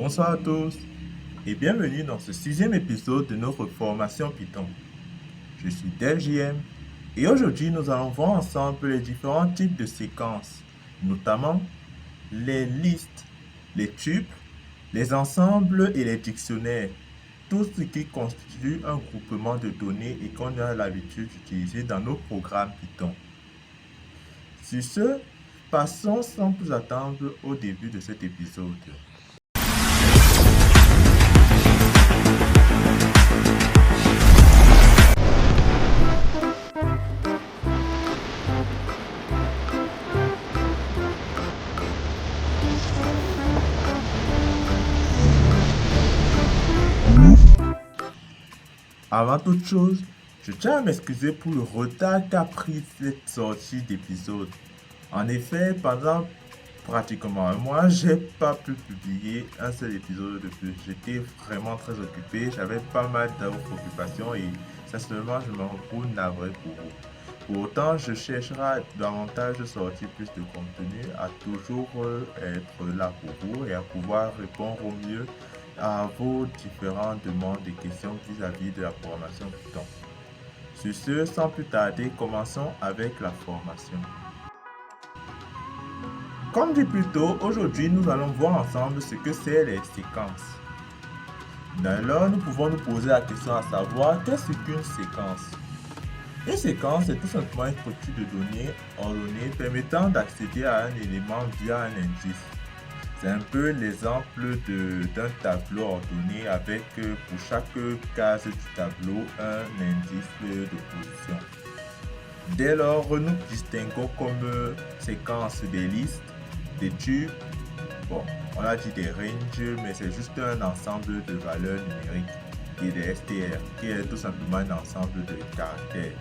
Bonsoir à tous et bienvenue dans ce sixième épisode de notre formation Python. Je suis DevJM et aujourd'hui nous allons voir ensemble les différents types de séquences, notamment les listes, les tuples, les ensembles et les dictionnaires, tout ce qui constitue un groupement de données et qu'on a l'habitude d'utiliser dans nos programmes Python. Sur ce, passons sans plus attendre au début de cet épisode. Avant toute chose, je tiens à m'excuser pour le retard qu'a pris cette sortie d'épisode. En effet, pendant pratiquement un mois, j'ai pas pu publier un seul épisode de plus. J'étais vraiment très occupé, j'avais pas mal d'autres occupations et sincèrement, je me retrouve navré pour vous. Pour autant, je chercherai davantage de sortir plus de contenu, à toujours être là pour vous et à pouvoir répondre au mieux à vos différentes demandes et questions vis-à-vis de la formation Python. Sur ce, sans plus tarder, commençons avec la formation. Comme dit plus tôt, aujourd'hui nous allons voir ensemble ce que c'est les séquences. Alors, nous pouvons nous poser la question à savoir qu'est-ce qu'une séquence. Une séquence est tout simplement une structure de données ordonnée permettant d'accéder à un élément via un indice. C'est un peu l'exemple d'un tableau ordonné avec pour chaque case du tableau un indice de position. Dès lors, nous distinguons comme séquence des listes, des tubes, bon, on a dit des ranges, mais c'est juste un ensemble de valeurs numériques, et des str, qui est tout simplement un ensemble de caractères.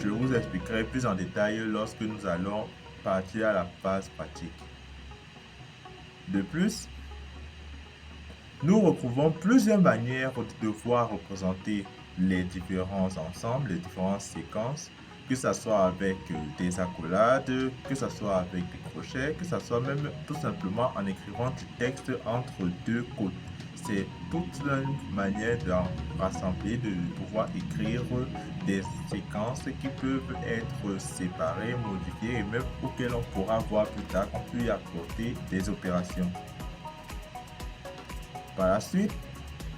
Je vous expliquerai plus en détail lorsque nous allons partir à la phase pratique. De plus, nous retrouvons plusieurs manières de devoir représenter les différents ensembles, les différentes séquences, que ce soit avec des accolades, que ce soit avec des crochets, que ce soit même tout simplement en écrivant du texte entre deux côtes. C'est toute une manière de rassembler, de pouvoir écrire des séquences qui peuvent être séparées, modifiées et même auxquelles on pourra voir plus tard qu'on peut y apporter des opérations. Par la suite,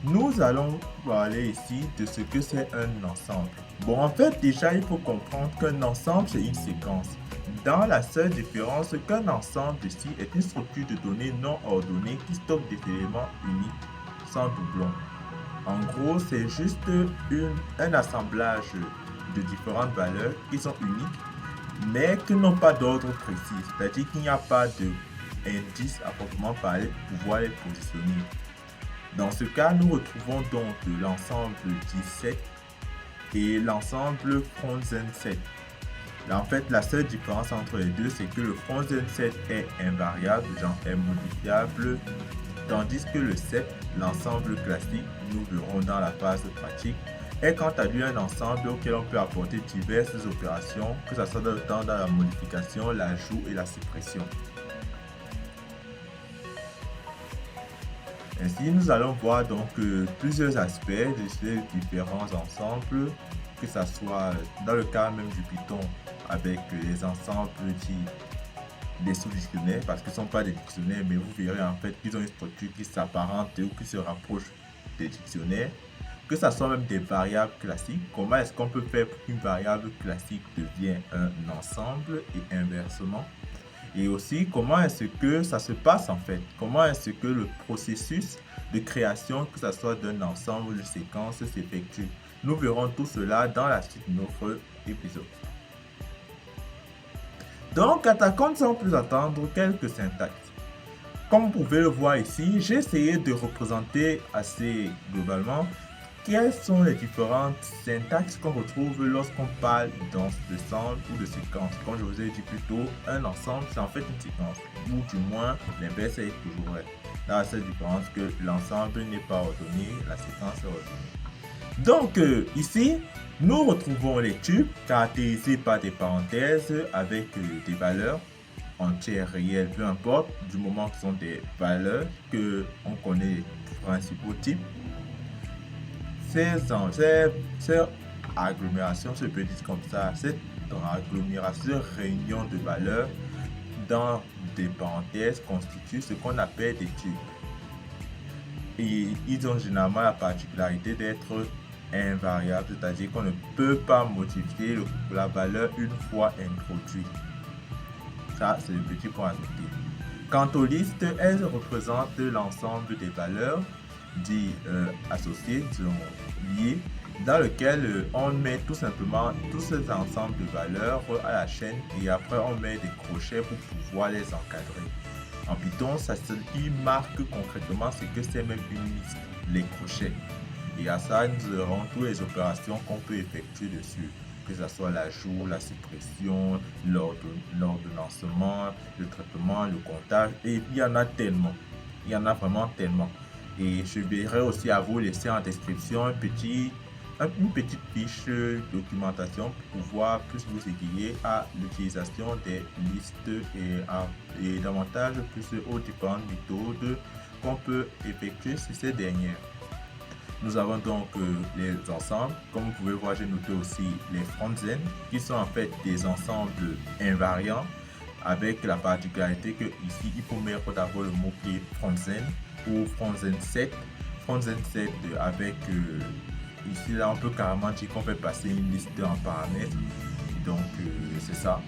nous allons parler ici de ce que c'est un ensemble. Bon, en fait, déjà, il faut comprendre qu'un ensemble, c'est une séquence. Dans la seule différence qu'un ensemble ici est une structure de données non ordonnée qui stocke des éléments uniques sans doublons. En gros, c'est juste un assemblage de différentes valeurs qui sont uniques, mais qui n'ont pas d'ordre précis. C'est-à-dire qu'il n'y a pas d'indice à proprement parler pour pouvoir les positionner. Dans ce cas, nous retrouvons donc l'ensemble 17 et l'ensemble Frozen set. Là, en fait, la seule différence entre les deux, c'est que le Frozen set est invariable, genre est modifiable, tandis que le set, l'ensemble classique, nous verrons dans la phase pratique, est quant à lui un ensemble auquel on peut apporter diverses opérations, que ce soit dans la modification, l'ajout et la suppression. Ainsi, nous allons voir donc plusieurs aspects de ces différents ensembles, que ce soit dans le cas même du Python avec les ensembles des sous-dictionnaires, parce que ce ne sont pas des dictionnaires, mais vous verrez en fait qu'ils ont une structure qui s'apparente ou qui se rapproche des dictionnaires, que ce soit même des variables classiques. Comment est-ce qu'on peut faire pour qu'une variable classique devienne un ensemble et inversement? Et aussi, comment est-ce que ça se passe en fait? Comment est-ce que le processus de création, que ce soit d'un ensemble de séquences, s'effectue? Nous verrons tout cela dans la suite de notre épisode. Donc, attaquons sans plus attendre quelques syntaxes. Comme vous pouvez le voir ici, j'ai essayé de représenter assez globalement quelles sont les différentes syntaxes qu'on retrouve lorsqu'on parle d'ensemble ou de séquence. Comme je vous ai dit plus tôt, un ensemble, c'est en fait une séquence, ou du moins l'inverse est toujours vrai. Là, la seule différence que l'ensemble n'est pas ordonné, la séquence est ordonnée. Donc, ici, nous retrouvons les tubes caractérisés par des parenthèses avec des valeurs. entières réelles, peu importe, du moment que ce sont des valeurs que on connaît les principaux types. Ces agglomérations, se peut dire comme ça, cette agglomération, réunion de valeurs dans des parenthèses constitue ce qu'on appelle des tubes. Et ils ont généralement la particularité d'être invariables, c'est-à-dire qu'on ne peut pas modifier la valeur une fois introduite. Ça, c'est le petit point à noter. Quant aux listes, elles représentent l'ensemble des valeurs dites associées, disons liées, dans lequel on met tout simplement tous ces ensembles de valeurs à la chaîne et après on met des crochets pour pouvoir les encadrer. En Python, ça ce qui marque concrètement ce que c'est même une liste, les crochets. Et à ça, nous aurons toutes les opérations qu'on peut effectuer dessus, que ce soit l'ajout, la suppression, l'ordonnancement, le traitement, le comptage, et il y en a tellement. Il y en a vraiment tellement. Et je verrai aussi à vous laisser en description une petite fiche documentation pour pouvoir plus vous aiguiller à l'utilisation des listes et davantage plus aux différentes méthodes qu'on peut effectuer sur ces dernières. Nous avons donc les ensembles. Comme vous pouvez voir, j'ai noté aussi les front-end qui sont en fait des ensembles invariants avec la particularité que ici il faut mettre d'abord le mot qui est front-end ou front-end set. Front-end set avec ici là on peut carrément dire qu'on fait passer une liste en paramètres. Donc c'est ça.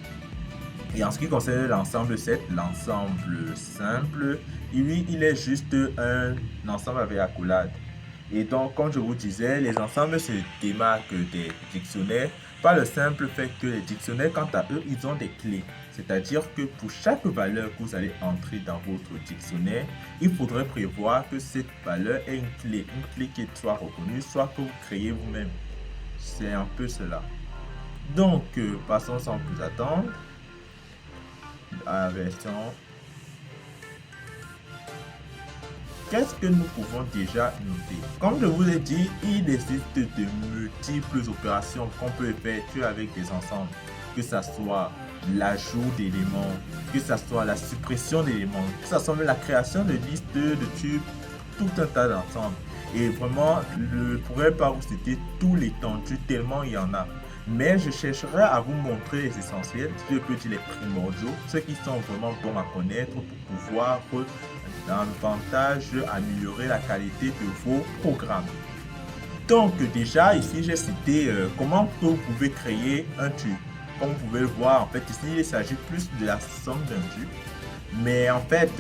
Et en ce qui concerne l'ensemble set, l'ensemble simple, lui il est juste un ensemble avec accolade. Et donc, comme je vous disais, les ensembles se démarquent des dictionnaires par le simple fait que les dictionnaires, quant à eux, ils ont des clés. C'est-à-dire que pour chaque valeur que vous allez entrer dans votre dictionnaire, il faudrait prévoir que cette valeur ait une clé qui soit reconnue, soit que vous créez vous-même. C'est un peu cela. Donc, passons sans plus attendre à la version. Qu'est-ce que nous pouvons déjà noter? Comme je vous ai dit, il existe de multiples opérations qu'on peut effectuer avec des ensembles. Que ce soit l'ajout d'éléments, que ce soit la suppression d'éléments, que ce soit la création de listes, de tubes, tout un tas d'ensembles. Et vraiment, je ne pourrais pas vous citer tout l'étendue tellement il y en a. Mais je chercherai à vous montrer les essentiels, je peux dire les primordiaux, ceux qui sont vraiment bons à connaître pour pouvoir davantage améliorer la qualité de vos programmes. Donc déjà ici j'ai cité comment vous pouvez créer un tube. Comme vous pouvez le voir, en fait ici il s'agit plus de la somme d'un tube. Mais en fait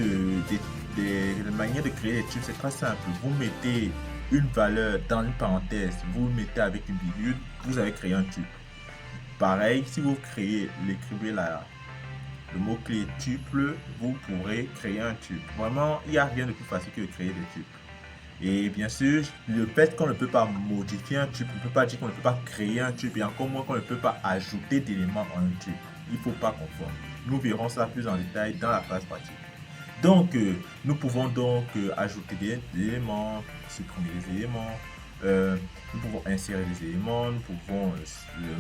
des manières de créer des tubes c'est très simple. Vous mettez une valeur dans une parenthèse, vous le mettez avec une virgule, vous avez créé un tube. Pareil, si vous écrivez le mot-clé tuple, vous pourrez créer un tube. Vraiment, il n'y a rien de plus facile que de créer des tubes. Et bien sûr, le fait qu'on ne peut pas modifier un tube, on ne peut pas dire qu'on ne peut pas créer un tube et encore moins qu'on ne peut pas ajouter d'éléments en un tube. Il ne faut pas confondre. Nous verrons ça plus en détail dans la phase pratique. Donc, nous pouvons donc ajouter des éléments, supprimer des éléments, nous pouvons insérer des éléments, nous pouvons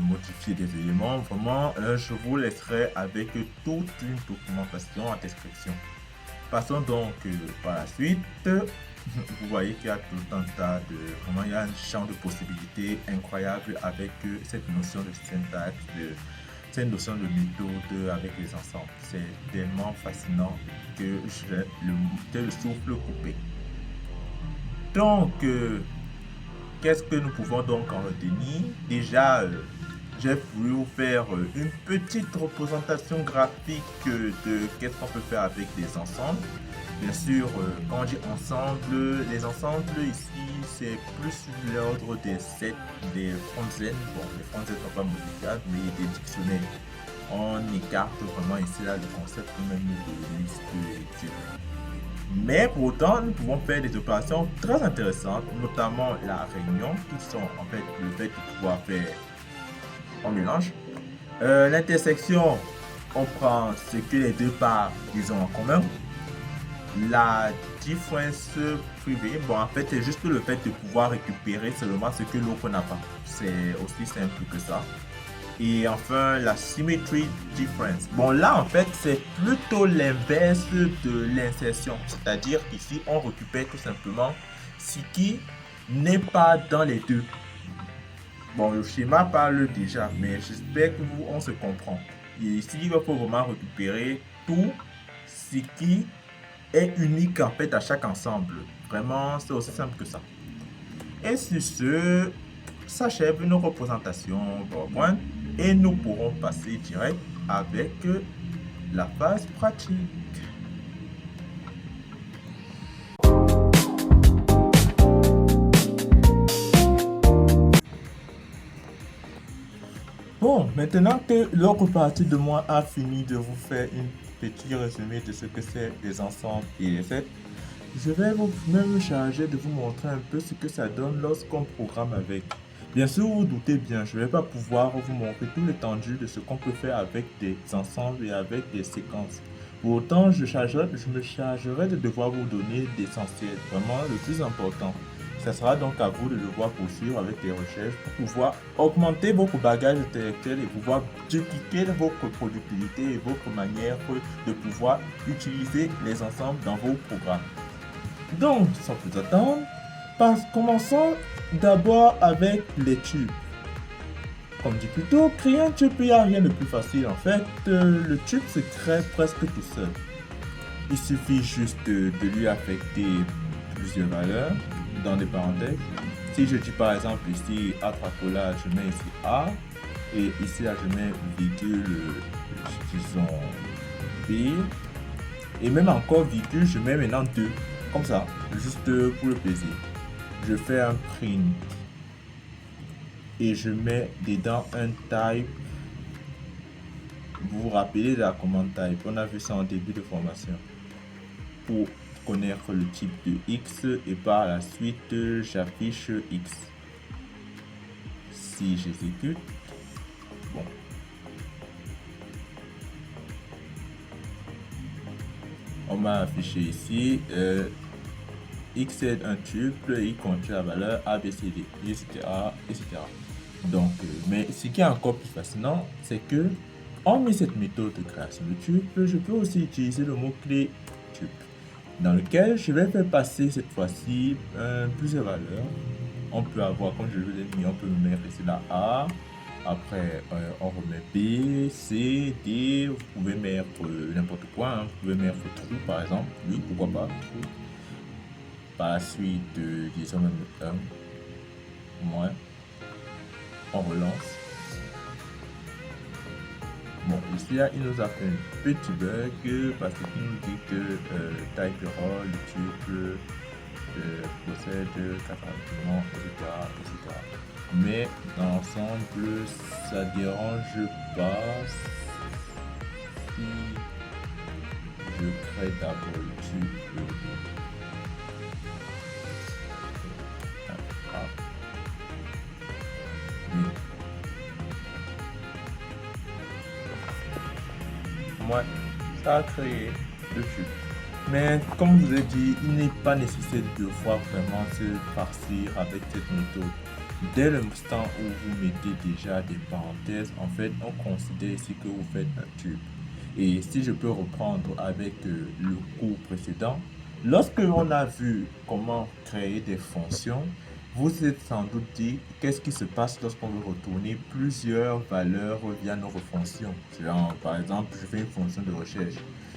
modifier des éléments. Vraiment, je vous laisserai avec toute une documentation en description. Passons donc par la suite. Vous voyez qu'il y a tout un tas de... Vraiment, il y a un champ de possibilités incroyable avec cette notion de syntaxe, cette notion de méthode avec les ensembles. C'est tellement fascinant que j'ai le souffle coupé. Donc, qu'est-ce que nous pouvons donc en retenir? Déjà, j'ai voulu vous faire une petite représentation graphique de qu'est-ce qu'on peut faire avec des ensembles. Bien sûr, quand on dit ensemble, les ensembles ici, c'est plus l'ordre des sets, des front-end. Bon, les front-end ne sont pas modifiables, mais des dictionnaires. On écarte vraiment ici là, le concept même de liste et tube. Mais pour autant, nous pouvons faire des opérations très intéressantes, notamment la réunion, qui sont en fait le fait de pouvoir faire un mélange. L'intersection, on prend ce que les deux parts ils ont en commun. La différence privée, bon en fait c'est juste le fait de pouvoir récupérer seulement ce que l'autre n'a pas. C'est aussi simple que ça. Et enfin, la symmetry difference. Bon, là, en fait, c'est plutôt l'inverse de l'insertion. C'est-à-dire qu'ici, on récupère tout simplement ce qui n'est pas dans les deux. Bon, le schéma parle déjà, mais j'espère que vous, on se comprend. Et ici, il faut vraiment récupérer tout ce qui est unique, en fait, à chaque ensemble. Vraiment, c'est aussi simple que ça. Et sur ce, s'achève une représentation PowerPoint et nous pourrons passer direct avec la phase pratique. Bon, maintenant que l'autre partie de moi a fini de vous faire un petit résumé de ce que c'est les ensembles et les sets, je vais même me charger de vous montrer un peu ce que ça donne lorsqu'on programme avec. Bien sûr, vous doutez bien, je ne vais pas pouvoir vous montrer tout l'étendue de ce qu'on peut faire avec des ensembles et avec des séquences. Pour autant, je me chargerai de devoir vous donner l'essentiel, vraiment le plus important. Ce sera donc à vous de devoir poursuivre avec des recherches pour pouvoir augmenter votre bagage intellectuel et pouvoir dupliquer votre productivité et votre manière de pouvoir utiliser les ensembles dans vos programmes. Donc, sans plus attendre, commençons d'abord avec les tubes. Comme dit plus tôt, créer un tube, il n'y a rien de plus facile. En fait, le tube se crée presque tout seul. Il suffit juste de lui affecter plusieurs valeurs dans des parenthèses. Si je dis par exemple ici A tracolage, je mets ici A. Et ici, là, je mets virgule, disons B. Et même encore virgule, je mets maintenant 2. Comme ça, juste pour le plaisir. Je fais un print. Et je mets dedans un type. Vous vous rappelez de la commande type. On a vu ça en début de formation. Pour connaître le type de X et par la suite, j'affiche X. Si j'exécute, bon. On m'a affiché ici X est un tuple, il contient la valeur ABCD, etc., etc. Donc, mais ce qui est encore plus fascinant, c'est que hormis cette méthode de création de tuple, je peux aussi utiliser le mot-clé tuple, dans lequel je vais faire passer cette fois-ci plusieurs valeurs. On peut avoir, comme je l'ai dit, on peut mettre ici la A. Après, on remet B, C, D. Vous pouvez mettre n'importe quoi. Hein. Vous pouvez mettre trou, par exemple. Oui, pourquoi pas, trou. Par la suite, disons même 1, moins. On relance. Bon, ici, là, il nous a fait un petit bug parce qu'il nous dit que type error, le tuple possède 4 arguments, etc., etc. Mais dans l'ensemble, ça dérange pas si je crée d'abord le tuple. Moi, ça a créé le tube. Mais comme je vous ai dit, il n'est pas nécessaire de devoir vraiment se farcir avec cette méthode. Dès l'instant où vous mettez déjà des parenthèses, en fait, on considère ici que vous faites un tube. Et si je peux reprendre avec le cours précédent, lorsque on a vu comment créer des fonctions, vous êtes sans doute dit qu'est-ce qui se passe lorsqu'on veut retourner plusieurs valeurs via notre fonction. Genre, par exemple, je fais une fonction de recherche.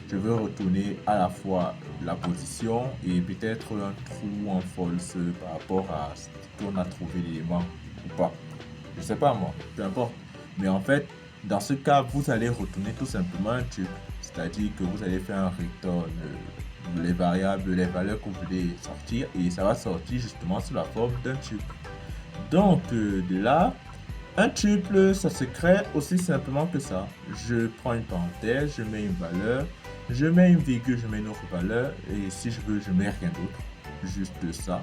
Je veux retourner à la fois la position et peut-être un true en false par rapport à ce qu'on a trouvé l'élément ou pas. Je sais pas moi, peu importe. Mais en fait, dans ce cas, vous allez retourner tout simplement un tube. C'est-à-dire que vous allez faire un return les variables, les valeurs que vous voulez sortir et ça va sortir justement sous la forme d'un tuple. Donc de là, un tuple, ça se crée aussi simplement que ça. Je prends une parenthèse, je mets une valeur, je mets une virgule, je mets une autre valeur et si je veux, je mets rien d'autre, juste ça.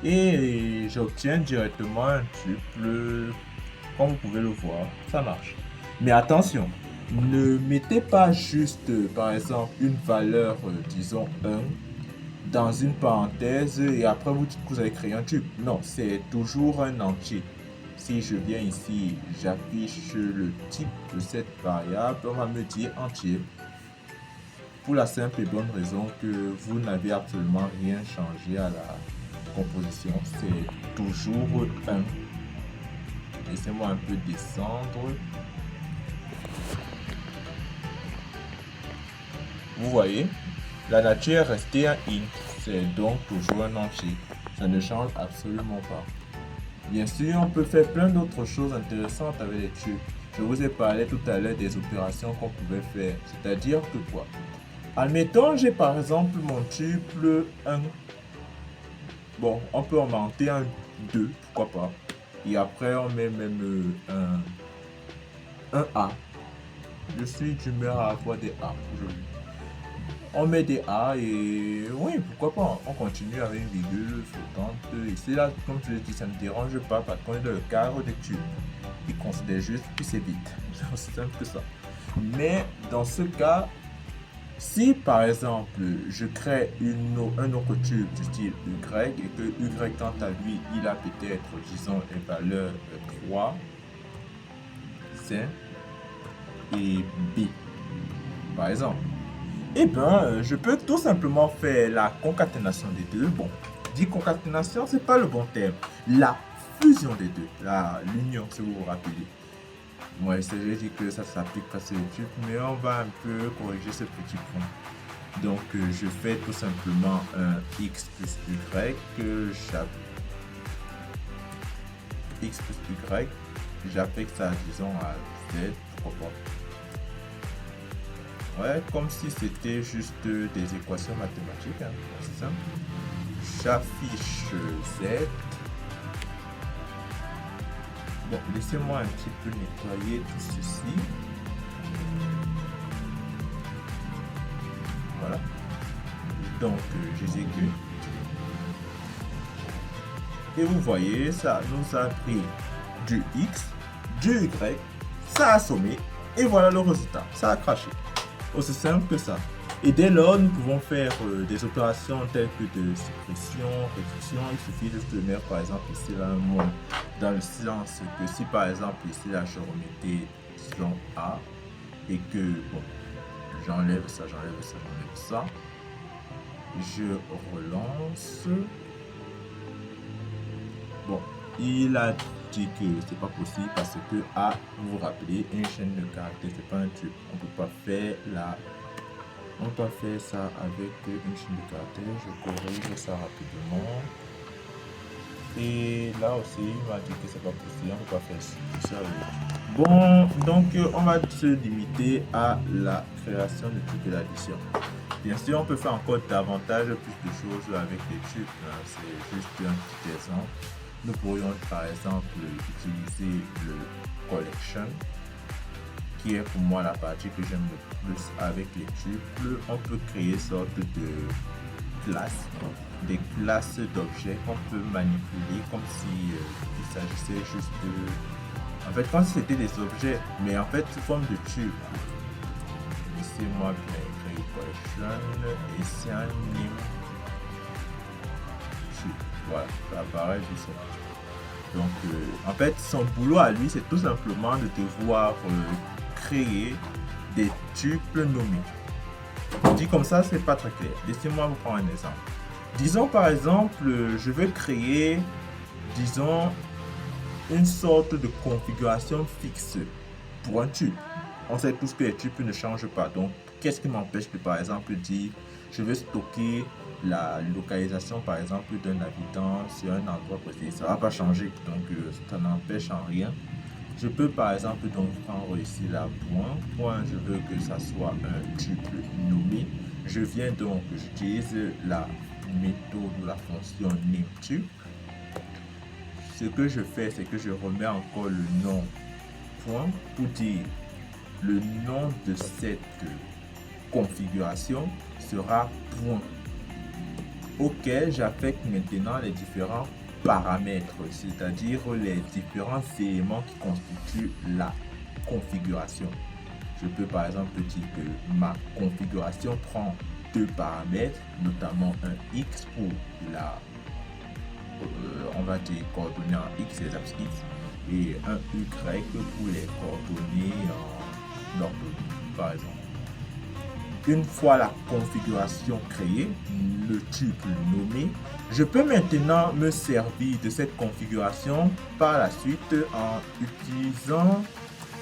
Et j'obtiens directement un tuple, comme vous pouvez le voir, ça marche. Mais attention, ne mettez pas juste, par exemple, une valeur, disons 1, dans une parenthèse et après vous dites que vous avez créé un tube. Non, c'est toujours un entier. si je viens ici, j'affiche le type de cette variable, on va me dire entier. Pour la simple et bonne raison que vous n'avez absolument rien changé à la composition. C'est toujours 1. Laissez-moi un peu descendre. Vous voyez, la nature est restée un int. C'est donc toujours un entier. Ça ne change absolument pas. Bien sûr, on peut faire plein d'autres choses intéressantes avec les tuples. Je vous ai parlé tout à l'heure des opérations qu'on pouvait faire. C'est-à-dire que quoi? Admettons, j'ai par exemple mon tuple 1. Bon, on peut augmenter un 2, pourquoi pas. Et après, on met même un A. Je suis d'humeur à avoir des A aujourd'hui. On met des A et oui, pourquoi pas. On continue avec une virgule flottante. Et c'est là, comme je l'ai dit, ça ne dérange pas parce qu'on est dans le cadre des tubes. Il considère juste que c'est vite. C'est aussi simple que ça. Mais dans ce cas, si par exemple je crée un autre tube du style Y et que Y quant à lui il a peut-être disons une valeur 3, 5 et B par exemple, et ben je peux tout simplement faire la concaténation des deux. Bon, dit concaténation c'est pas le bon terme, la fusion des deux, l'union si vous vous rappelez. Moi, j'ai dit que ça s'applique à ces tubes, mais on va un peu corriger ce petit point. Donc, je fais tout simplement un x plus y, x plus y, j'affecte ça, disons, à z, pourquoi pas. Ouais, comme si c'était juste des équations mathématiques, hein, c'est simple. J'affiche z. Bon, laissez-moi un petit peu nettoyer tout ceci. Voilà. Donc, j'exécute. Et vous voyez, ça nous a pris du X, du Y, ça a sommé, et voilà le résultat. Ça a craché. Aussi simple que ça. Et dès lors, nous pouvons faire des opérations telles que de suppression, réduction. Il suffit juste de mettre par exemple ici là, un mot dans le sens que si par exemple ici là je remettais disons A et que bon, j'enlève ça, je relance. Bon, il a dit que c'est pas possible parce que A, vous vous rappelez, une chaîne de caractères, c'est pas un tube. On peut pas faire ça avec une chaîne de caractères. Je corrige ça rapidement. Et là aussi, il m'a dit que c'est pas possible. On peut pas faire ça avec. Bon, donc on va se limiter à la création de tubes et l'addition. Bien sûr, on peut faire encore davantage plus de choses avec les tubes. C'est juste un petit exemple. Nous pourrions par exemple utiliser le collection, qui est pour moi la partie que j'aime le plus avec les tuples. On peut créer une sorte de classes, des classes d'objets qu'on peut manipuler comme si il s'agissait juste de... En fait, comme si c'était des objets, mais en fait sous forme de tubes. Laissez-moi bien créer collection et c'est un name tube. Voilà, ça apparaît tout ça. Donc, en fait, son boulot à lui, c'est tout simplement de devoir créer des tuples nommés. Dit comme ça, c'est pas très clair. Laissez-moi vous prendre un exemple. Disons par exemple, je veux créer, disons, une sorte de configuration fixe pour un tube. On sait tous que les tubes ne changent pas. Donc, qu'est-ce qui m'empêche de, par exemple, dire, je veux stocker la localisation par exemple d'un habitant sur un endroit précis, ça va pas changer, donc ça n'empêche en rien. Je peux par exemple donc prendre ici la point, je veux que ça soit un tuple nommé. Je viens donc, j'utilise la méthode ou la fonction nameTuple. Ce que je fais, c'est que je remets encore le nom point pour dire le nom de cette configuration sera point, auquel j'affecte maintenant les différents paramètres, c'est-à-dire les différents éléments qui constituent la configuration. Je peux par exemple dire que ma configuration prend deux paramètres, notamment un X pour la, on va dire coordonnées en X, les axes X, et un Y pour les coordonnées en orthographe, par exemple. Une fois la configuration créée, le type nommé, je peux maintenant me servir de cette configuration par la suite en utilisant,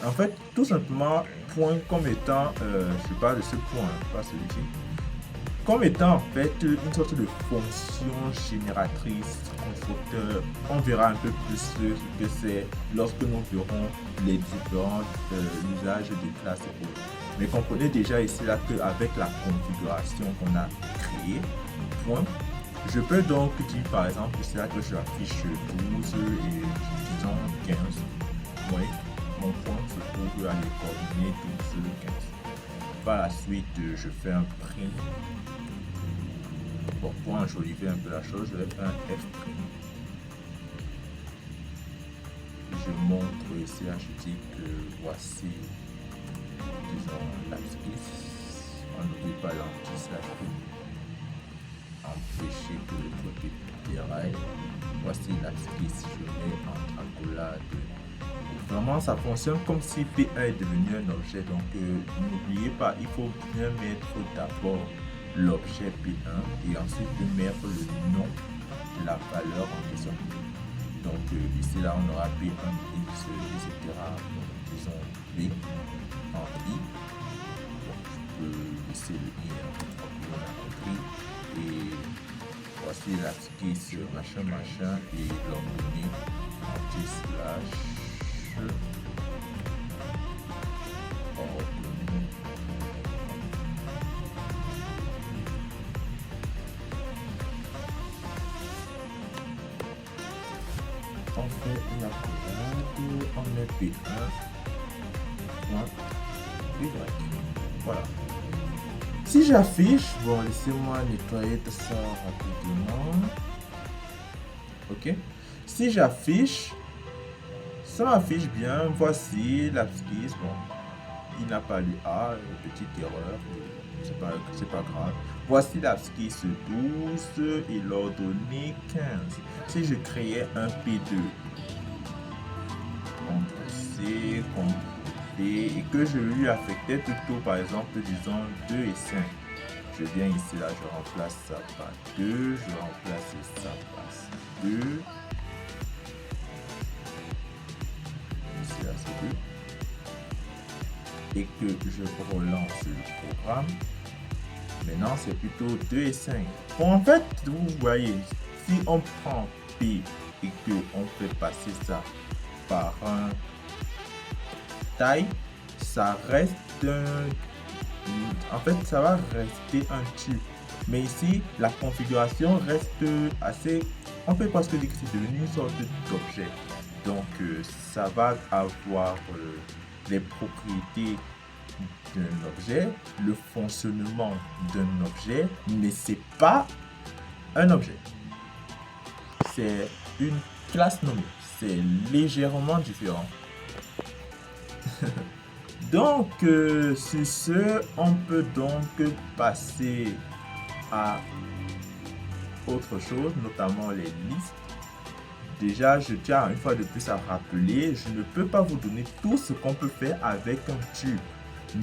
en fait, tout simplement point comme étant, je parle de ce point, pas celui-ci, comme étant en fait une sorte de fonction génératrice constructeur. On verra un peu plus ce que c'est lorsque nous verrons les différents usages des classes et autres. Mais comprenez déjà ici là qu'avec la configuration qu'on a créée, point, je peux donc dire par exemple c'est là que je affiche 12 et disons 15. Oui, mon point se trouve à les coordonnées 12 et 15. Par la suite, je fais un print. Bon, pour enjoliver un peu la chose, je vais faire un F'. Je montre ici, là, je dis que voici, disons, l'abscisse. On n'oublie pas l'anti-slash pour empêcher que le truc déraille. Voici l'abscisse, je mets entre accolades. Vraiment, ça fonctionne comme si P1 est devenu un objet. Donc, n'oubliez pas, il faut bien mettre d'abord l'objet P1 et ensuite mettre le nom de la valeur en question. Donc, ici, là, on aura P1, X, etc. Donc, disons B en I. Donc, je peux laisser le I on a compris. Et voici l'abscisse machin machin et l'ordonnée anti-slash. On fait la collade, on met P1, Y. Voilà. Si j'affiche, bon, laissez-moi nettoyer tout ça rapidement. Ok. Si j'affiche, ça m'affiche bien. Voici l'abscisse. Bon, il n'a pas lu A, une petite erreur. C'est pas grave. Voici l'abscisse 12 et l'ordonnée 15. Si je créais un P2, CTRL C, CTRL V, et que je lui affectais plutôt, par exemple, disons 2 et 5. Je viens ici, là, je remplace ça par 2, je remplace ça par 2. Ici, là, c'est 2. Et que je relance le programme. Maintenant, c'est plutôt 2 et 5. Bon, en fait, vous voyez, si on prend P et qu'on fait passer ça par un taille, ça reste un... En fait, ça va rester un tube. Mais ici, la configuration reste assez... On peut presque dire que c'est devenu une sorte d'objet. Donc, ça va avoir les propriétés d'un objet, le fonctionnement d'un objet, mais c'est pas un objet. C'est une classe nommée. C'est légèrement différent. Donc, sur ce, on peut donc passer à autre chose, notamment les listes. Déjà, je tiens une fois de plus à rappeler, je ne peux pas vous donner tout ce qu'on peut faire avec un tube.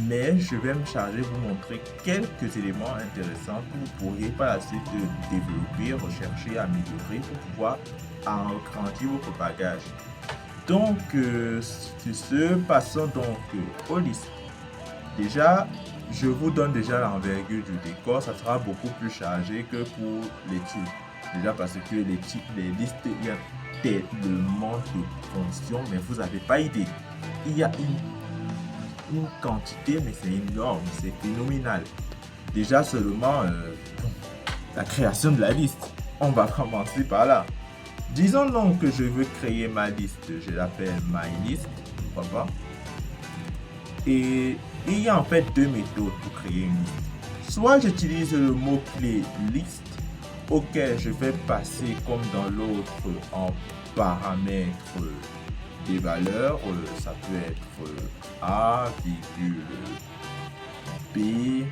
Mais je vais me charger de vous montrer quelques éléments intéressants que vous pourriez par la suite développer, rechercher, améliorer pour pouvoir agrandir votre bagage. Donc, sur ce, passons donc aux listes. Déjà, je vous donne déjà l'envergure du décor, ça sera beaucoup plus chargé que pour les types. Déjà parce que les listes, il y a tellement de fonctions, mais vous n'avez pas idée. Il y a une quantité, mais c'est énorme, c'est phénoménal. Déjà seulement la création de la liste. On va commencer par là. Disons donc que je veux créer ma liste, je l'appelle MyList, pourquoi pas. Et il y a en fait deux méthodes pour créer une liste. Soit j'utilise le mot-clé liste, auquel je vais passer comme dans l'autre en paramètres des valeurs, ça peut être A, B,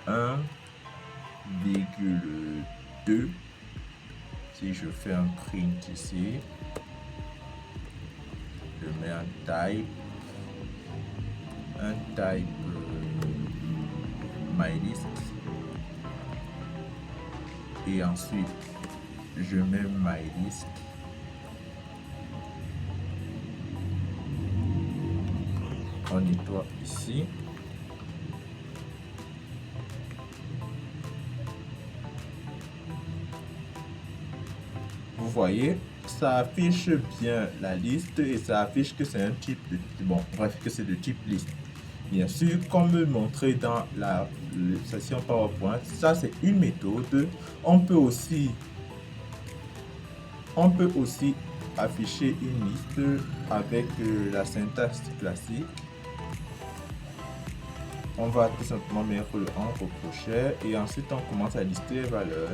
1, 2. Si je fais un print ici, et un type mylist, et ensuite je mets mylist. On nettoie ici. Vous voyez, ça affiche bien la liste et ça affiche que c'est un type de, bon, bref, que c'est de type liste. Bien sûr, comme montré dans la session PowerPoint, ça c'est une méthode. On peut aussi afficher une liste avec la syntaxe classique. On va tout simplement mettre le entre crochet et ensuite on commence à lister les valeurs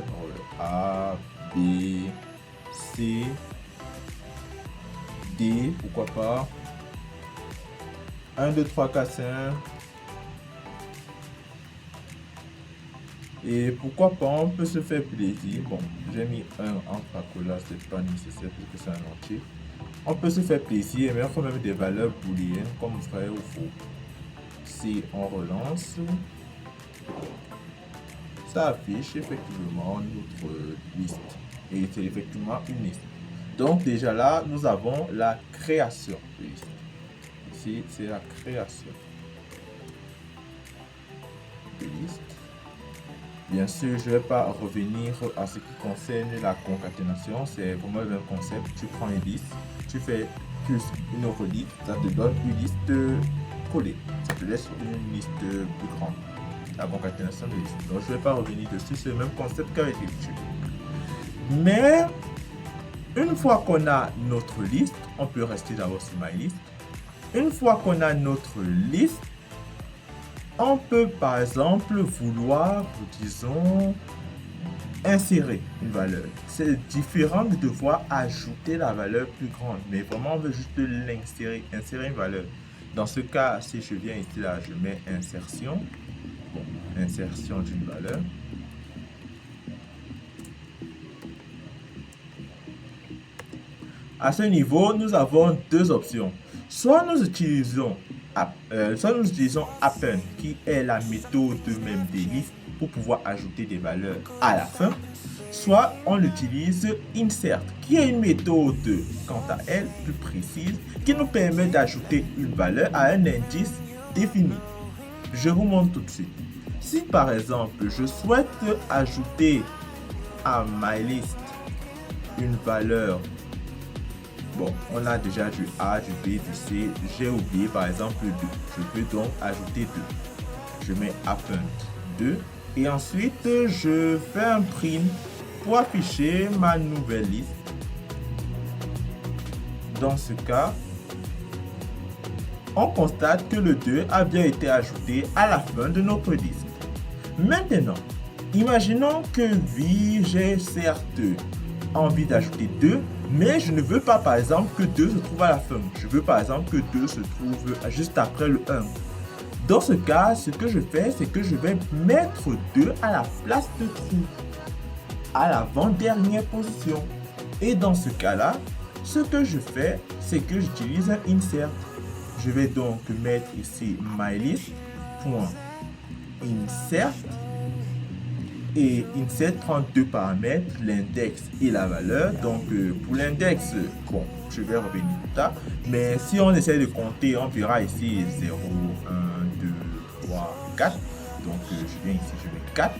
A, B, C, D, pourquoi pas, 1, 2, 3, 4, 5, et pourquoi pas, on peut se faire plaisir. Bon, j'ai mis un entre accolades, c'est pas nécessaire puisque c'est un entier. On peut se faire plaisir et mettre même des valeurs booléennes comme vrai ou faux. Si on relance, ça affiche effectivement notre liste et c'est effectivement une liste. Donc déjà là, nous avons la création de liste. Ici, c'est la création de liste. Bien sûr, je ne vais pas revenir à ce qui concerne la concaténation. C'est vraiment le même concept. Tu prends une liste, tu fais plus une autre liste, ça te donne une liste collée. Ça te laisse une liste plus grande. La concaténation de liste. Donc, je ne vais pas revenir dessus. C'est le même concept qu'avec l'étude. Mais, une fois qu'on a notre liste, on peut rester d'abord sur MyList. Une fois qu'on a notre liste, on peut par exemple vouloir, disons, insérer une valeur. C'est différent de devoir ajouter la valeur plus grande, mais vraiment on veut juste l'insérer, insérer une valeur. Dans ce cas, si je viens ici là, je mets insertion, bon, insertion d'une valeur. À ce niveau, nous avons deux options. Soit nous utilisons append, qui est la méthode même des listes pour pouvoir ajouter des valeurs à la fin. Soit on utilise insert, qui est une méthode, quant à elle, plus précise, qui nous permet d'ajouter une valeur à un indice défini. Je vous montre tout de suite. Si par exemple, je souhaite ajouter à MyList une valeur, bon, on a déjà du A, du B, du C. J'ai oublié par exemple 2. Je peux donc ajouter 2. Je mets append 2. Et ensuite, je fais un print pour afficher ma nouvelle liste. Dans ce cas, on constate que le 2 a bien été ajouté à la fin de notre liste. Maintenant, imaginons que j'ai certes envie d'ajouter 2, mais je ne veux pas par exemple que 2 se trouve à la fin. Je veux par exemple que 2 se trouve juste après le 1. Dans ce cas, ce que je fais, c'est que je vais mettre 2 à la place de trou, à l'avant-dernière position. Et dans ce cas-là, ce que je fais, c'est que j'utilise un insert. Je vais donc mettre ici mylist.insert. Et insert prend deux paramètres, l'index et la valeur. Donc pour l'index, bon, je vais revenir plus tard. Mais si on essaie de compter, on verra ici 0, 1, 2, 3, 4. Donc je viens ici, je mets 4,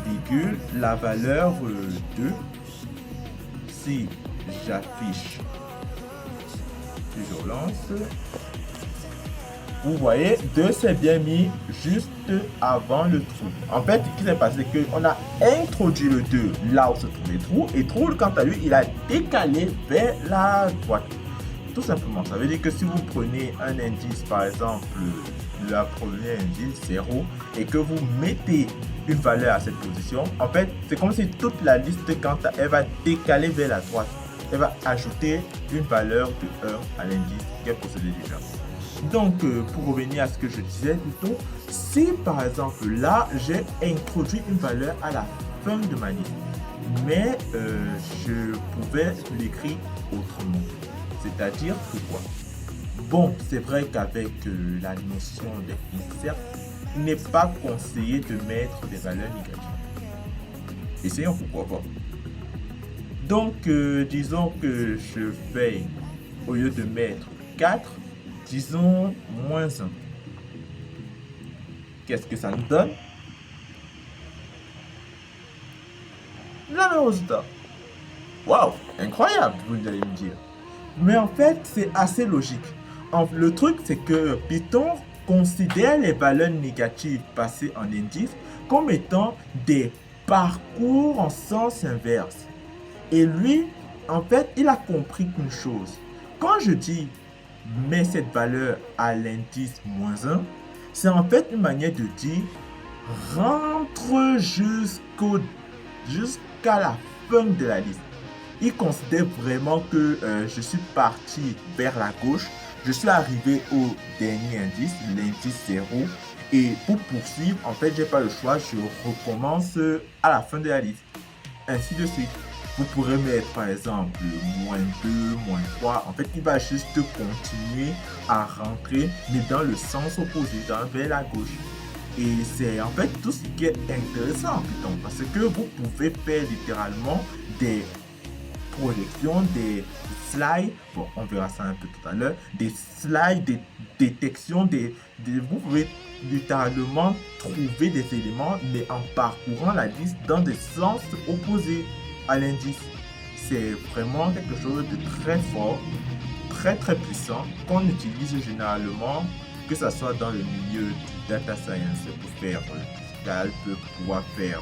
virgule, la valeur 2. Si j'affiche, si je relance, vous voyez, 2 s'est bien mis juste avant le trou. En fait, ce qui s'est passé, c'est qu'on a introduit le 2 là où se trouve le trou. Et trou, quant à lui, il a décalé vers la droite. Tout simplement, ça veut dire que si vous prenez un indice, par exemple, le premier indice, 0, et que vous mettez une valeur à cette position, en fait, c'est comme si toute la liste, elle va décaler vers la droite. Elle va ajouter une valeur de 1 à l'indice qu'elle possédait déjà. Donc, pour revenir à ce que je disais plutôt, si par exemple là, j'ai introduit une valeur à la fin de ma liste, mais je pouvais l'écrire autrement. C'est-à-dire que quoi? Bon, c'est vrai qu'avec la notion d'insert, il n'est pas conseillé de mettre des valeurs négatives. Essayons, pourquoi pas. Donc, disons que je fais, au lieu de mettre 4, disons moins 1. Qu'est-ce que ça nous donne? La même résultat. Waouh, incroyable, vous allez me dire. Mais en fait, c'est assez logique. Le truc, c'est que Python considère les valeurs négatives passées en indice comme étant des parcours en sens inverse. Et lui, en fait, il a compris qu'une chose. Quand je dis mets cette valeur à l'indice moins 1, c'est en fait une manière de dire rentre jusqu'à la fin de la liste. Il considère vraiment que je suis parti vers la gauche, je suis arrivé au dernier indice, l'indice 0, et pour poursuivre, en fait, j'ai pas le choix, je recommence à la fin de la liste. Ainsi de suite. Vous pourrez mettre par exemple moins 2, moins 3. En fait, il va juste continuer à rentrer, mais dans le sens opposé, vers la gauche. Et c'est en fait tout ce qui est intéressant en Python, parce que vous pouvez faire littéralement des projections, des slides, bon, on verra ça un peu tout à l'heure, des slides, des détections, vous pouvez littéralement trouver des éléments, mais en parcourant la liste dans des sens opposés à l'indice. C'est vraiment quelque chose de très fort, très puissant, qu'on utilise généralement, que ce soit dans le milieu du data science, pour faire du calcul, pour pouvoir faire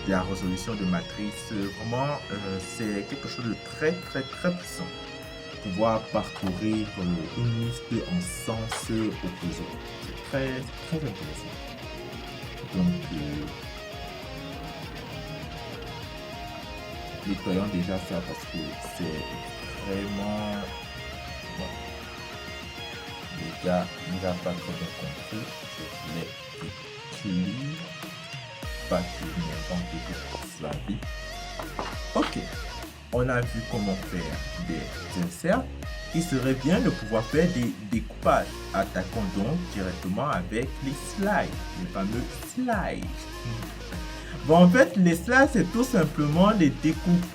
de la résolution de matrices. Vraiment, c'est quelque chose de très puissant. Pouvoir parcourir une liste en sens opposé. C'est très intéressant. Donc, nettoyons déjà ça parce que c'est vraiment bon. Les gars, il n'a pas trop bien compris. Je voulais écrire, pas que n'importe quoi la vie. Ok, on a vu comment faire des inserts. Il serait bien de pouvoir faire des découpages. Attaquons donc directement avec les slides, les fameux slides. Bon, en fait, les slides, c'est tout simplement des découpes.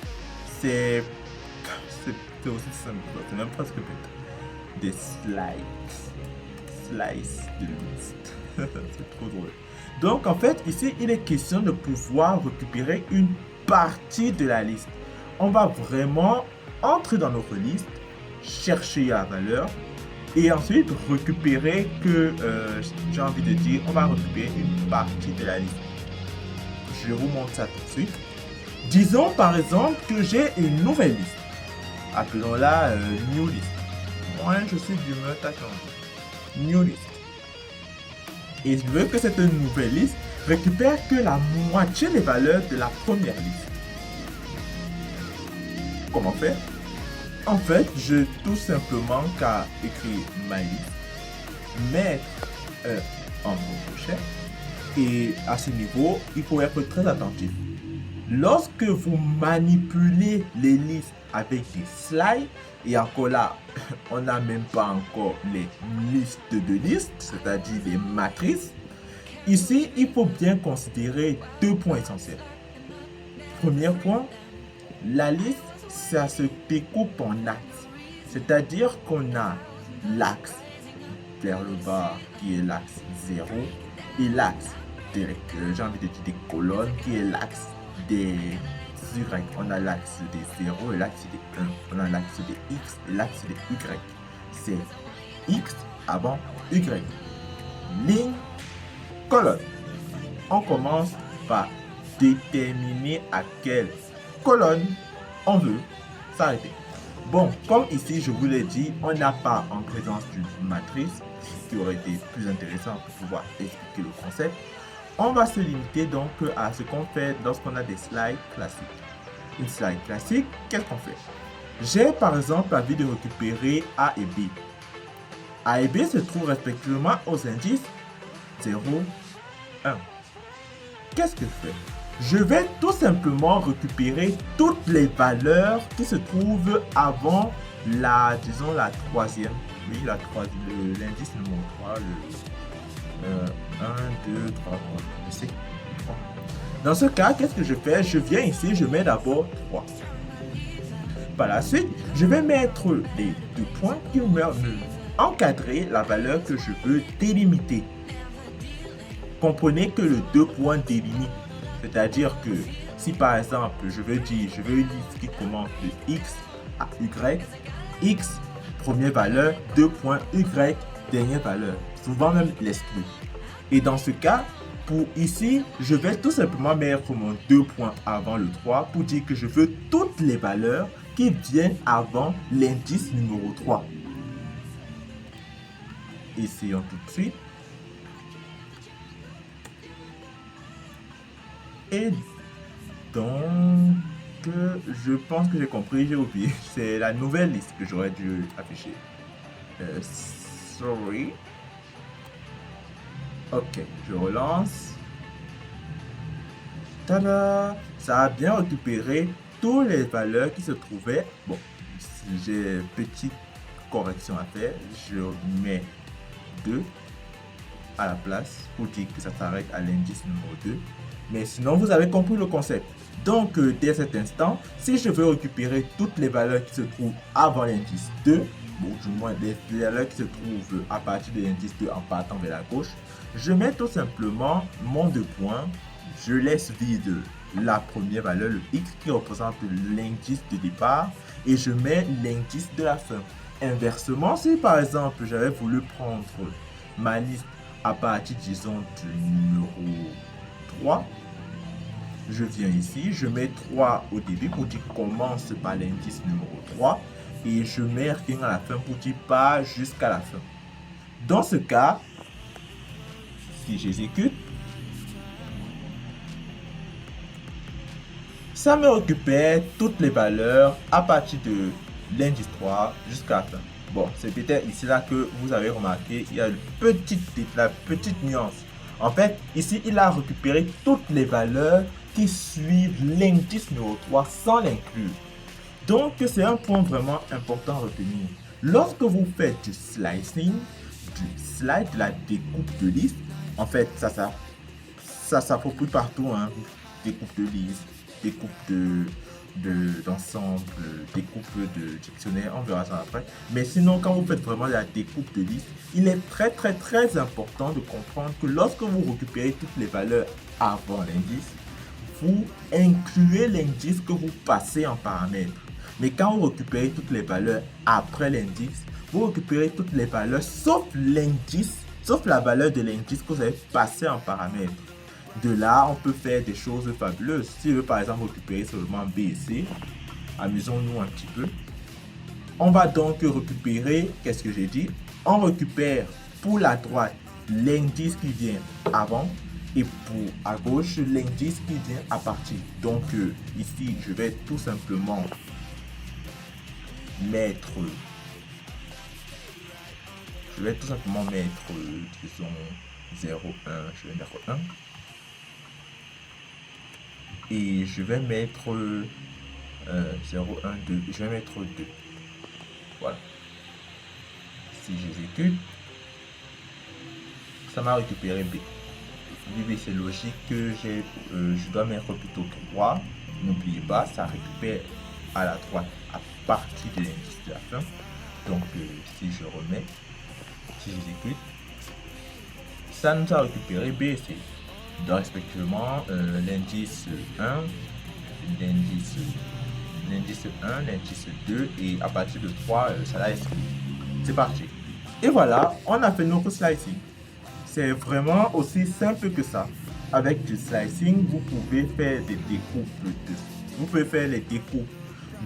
C'est aussi simple, c'est même presque bête. Des slides. Slice de liste. C'est trop drôle. Donc, en fait, ici, il est question de pouvoir récupérer une partie de la liste. On va vraiment entrer dans notre liste, chercher la valeur, et ensuite récupérer j'ai envie de dire, on va récupérer une partie de la liste. Je vous montre ça tout de suite. Disons par exemple que j'ai une nouvelle liste. Appelons-la New List. Moi, je suis d'humeur attendue. New List. Et je veux que cette nouvelle liste récupère que la moitié des valeurs de la première liste. Comment faire? En fait, je tout simplement qu'à écrire ma liste, mettre en crochet. Et à ce niveau, il faut être très attentif. Lorsque vous manipulez les listes avec des slides, et encore là, on n'a même pas encore les listes de listes, c'est-à-dire les matrices. Ici, il faut bien considérer 2 points essentiels. Premier point, la liste, ça se découpe en axes. C'est-à-dire qu'on a l'axe vers le bas qui est l'axe 0 et l'axe j'ai envie de dire des colonnes qui est l'axe des Y. On a l'axe des 0 et l'axe des 1. On a l'axe des X et l'axe des Y. C'est X avant Y. Ligne, colonne. On commence par déterminer à quelle colonne on veut s'arrêter. Bon, comme ici je vous l'ai dit, on n'a pas en présence d'une matrice, ce qui aurait été plus intéressant pour pouvoir expliquer le concept. On va se limiter donc à ce qu'on fait lorsqu'on a des slides classiques. Une slide classique, qu'est-ce qu'on fait? J'ai par exemple envie de récupérer A et B. A et B se trouvent respectivement aux indices 0, 1. Qu'est-ce que je fais? Je vais tout simplement récupérer toutes les valeurs qui se trouvent avant la troisième oui, l'indice numéro 3, le 1, 2, 3, 4, c'est 3. Dans ce cas, qu'est-ce que je fais? Je viens ici, je mets d'abord 3. Par la suite, je vais mettre les 2 points qui vont me encadrer la valeur que je veux délimiter. Comprenez que le 2 points délimite, c'est-à-dire que si par exemple je veux une liste qui commence de x à y, x première valeur, 2 points y dernière valeur, souvent même l'exclut. Et dans ce cas, pour ici, je vais tout simplement mettre mon 2 points avant le 3 pour dire que je veux toutes les valeurs qui viennent avant l'indice numéro 3. Essayons tout de suite. Et donc, je pense que j'ai compris, j'ai oublié. C'est la nouvelle liste que j'aurais dû afficher. Sorry. Ok, je relance. Tada! Ça a bien récupéré toutes les valeurs qui se trouvaient. Bon, j'ai une petite correction à faire. Je mets 2 à la place pour dire que ça s'arrête à l'indice numéro 2. Mais sinon, vous avez compris le concept. Donc, dès cet instant, si je veux récupérer toutes les valeurs qui se trouvent avant l'indice 2, ou du moins les valeurs qui se trouvent à partir de l'indice 2 en partant vers la gauche, je mets tout simplement mon 2 points, je laisse vide la première valeur, le x, qui représente l'indice de départ, et je mets l'indice de la fin. Inversement, si par exemple j'avais voulu prendre ma liste à partir, disons, du numéro 3, je viens ici, je mets 3 au début pour dire commence par l'indice numéro 3 et je mets rien à la fin pour dire pas jusqu'à la fin. Dans ce cas, si j'exécute, ça me récupère toutes les valeurs à partir de l'indice 3 jusqu'à la fin. Bon, c'est peut-être ici là que vous avez remarqué, il y a la petite nuance. En fait, ici, il a récupéré toutes les valeurs qui suivent l'indice numéro 3 sans l'inclure. Donc, c'est un point vraiment important à retenir. Lorsque vous faites du slicing, de la découpe de liste, en fait, ça s'approprie partout, hein. Découpe de liste, découpe d'ensemble, découpe de dictionnaire, on verra ça après. Mais sinon, quand vous faites vraiment la découpe de liste, il est très important de comprendre que lorsque vous récupérez toutes les valeurs avant l'indice, vous incluez l'indice que vous passez en paramètre. Mais quand vous récupérez toutes les valeurs après l'indice, vous récupérez toutes les valeurs sauf l'indice, sauf la valeur de l'indice que vous avez passé en paramètre. De là, on peut faire des choses fabuleuses. Si je veux par exemple récupérer seulement B et C, amusons-nous un petit peu. On va donc récupérer, qu'est-ce que j'ai dit? On récupère pour la droite l'indice qui vient avant et pour à gauche l'indice qui vient à partir. Donc ici, je vais tout simplement mettre, disons 0, 1, je vais mettre 1. Et je vais mettre 0, 1, 2, je vais mettre 2. Voilà. Si j'exécute, ça m'a récupéré B. B, c'est logique que je dois mettre plutôt 3. N'oubliez pas, ça récupère à la droite à partir de l'indice de la fin. Donc, si je remets, si j'exécute, ça nous a récupéré B et C. Donc, respectivement, l'indice 1, l'indice 1, l'indice 2 et à partir de 3, ça l'a exclu. C'est parti. Et voilà, on a fait notre slicing. C'est vraiment aussi simple que ça. Avec du slicing, vous pouvez faire des découpes vous pouvez faire les découpes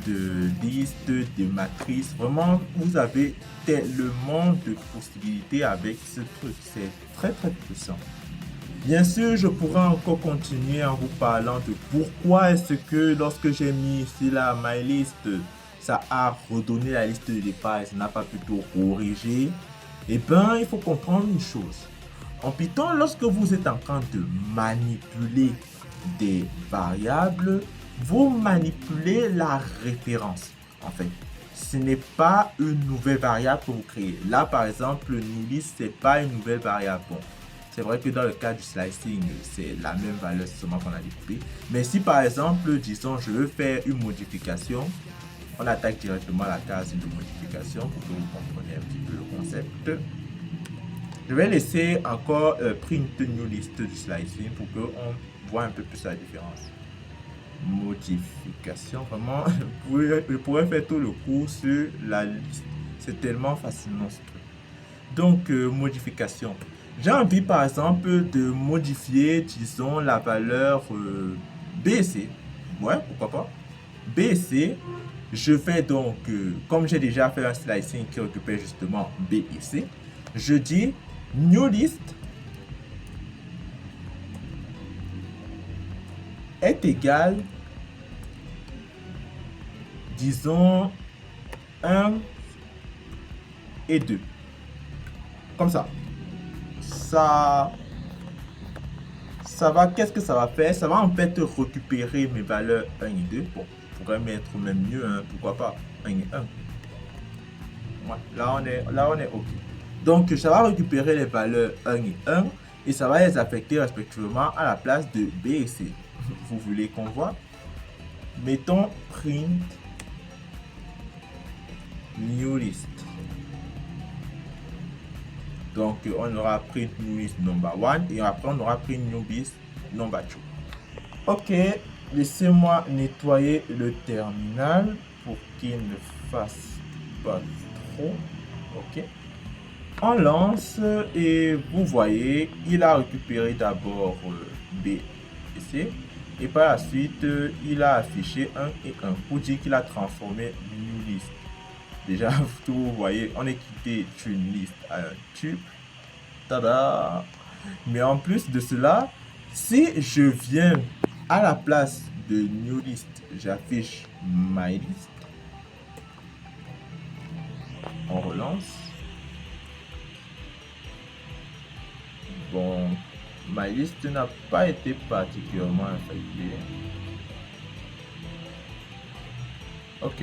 de listes, de matrices. Vraiment, vous avez tellement de possibilités avec ce truc. C'est très puissant. Bien sûr, je pourrais encore continuer en vous parlant de pourquoi est-ce que lorsque j'ai mis ici la MyList, ça a redonné la liste de départ et ça n'a pas plutôt corrigé. Eh bien, il faut comprendre une chose. En Python, lorsque vous êtes en train de manipuler des variables, vous manipulez la référence. En fait, ce n'est pas une nouvelle variable que vous créez. Là, par exemple, newList, ce n'est pas une nouvelle variable. Bon, c'est vrai que dans le cas du slicing, c'est la même valeur seulement qu'on a découpé. Mais si par exemple, disons, je veux faire une modification, on attaque directement la case de modification pour que vous compreniez un petit peu le concept. Je vais laisser encore print newList du slicing pour qu'on voit un peu plus la différence. Modification, vraiment, je pourrais faire tout le cours sur la liste. C'est tellement fascinant ce truc. Donc, modification. J'ai envie, par exemple, de modifier, disons, la valeur B et C. Ouais, pourquoi pas. B et C. Je fais donc, comme j'ai déjà fait un slicing qui récupère justement B et C, je dis newList est égal, disons, 1 et 2. Comme ça. Ça va, qu'est-ce que ça va faire? Ça va en fait récupérer mes valeurs 1 et 2. Bon, je pourrais mettre même mieux, hein, pourquoi pas 1 et 1. Ouais, là on est OK. Donc, ça va récupérer les valeurs 1 et 1 et ça va les affecter respectivement à la place de B et C. Vous voulez qu'on voit? Mettons print newList. Donc, on aura print newList number 1 et après on aura print newList number 2. OK, laissez-moi nettoyer le terminal pour qu'il ne fasse pas trop. OK. On lance et vous voyez, il a récupéré d'abord B et C et par la suite, il a affiché 1 et 1 pour dire qu'il a transformé newList. Déjà, vous voyez, on est quitté d'une liste à un tube. Tada! Mais en plus de cela, si je viens à la place de newList, j'affiche myList. On relance. Bon, myList n'a pas été particulièrement affecté. Ok.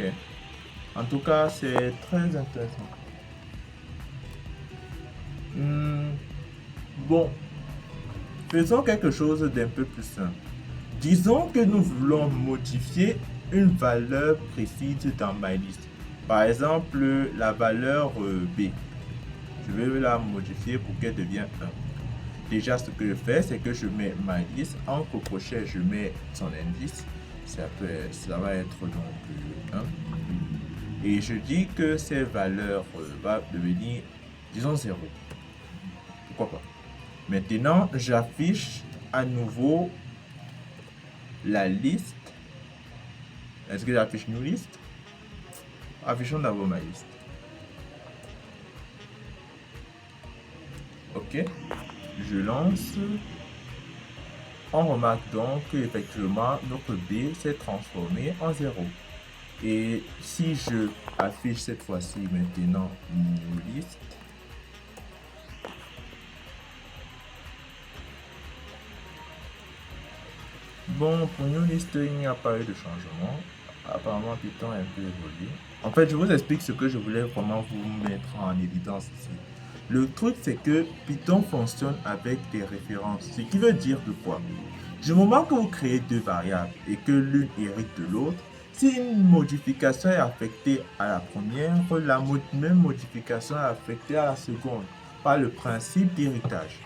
En tout cas, c'est très intéressant. Bon, faisons quelque chose d'un peu plus simple. Disons que nous voulons modifier une valeur précise dans myList. Par exemple, la valeur B. Je vais la modifier pour qu'elle devienne 1. Déjà, ce que je fais, c'est que je mets myList. Entre crochets, je mets son indice. Ça va être donc 1. Et je dis que ces valeurs vont devenir, disons, 0. Pourquoi pas? Maintenant, j'affiche à nouveau la liste. Est-ce que j'affiche newList? Affichons d'abord ma liste. OK. Je lance. On remarque donc qu'effectivement, notre B s'est transformé en 0. Et si je affiche cette fois-ci maintenant newList, bon, pour newList, il n'y a pas eu de changement. Apparemment, Python est un peu évolué. En fait, je vous explique ce que je voulais vraiment vous mettre en évidence ici. Le truc, c'est que Python fonctionne avec des références. Ce qui veut dire de quoi? Du moment que vous créez deux variables et que l'une hérite de l'autre, si une modification est affectée à la première, la même modification est affectée à la seconde par le principe d'héritage.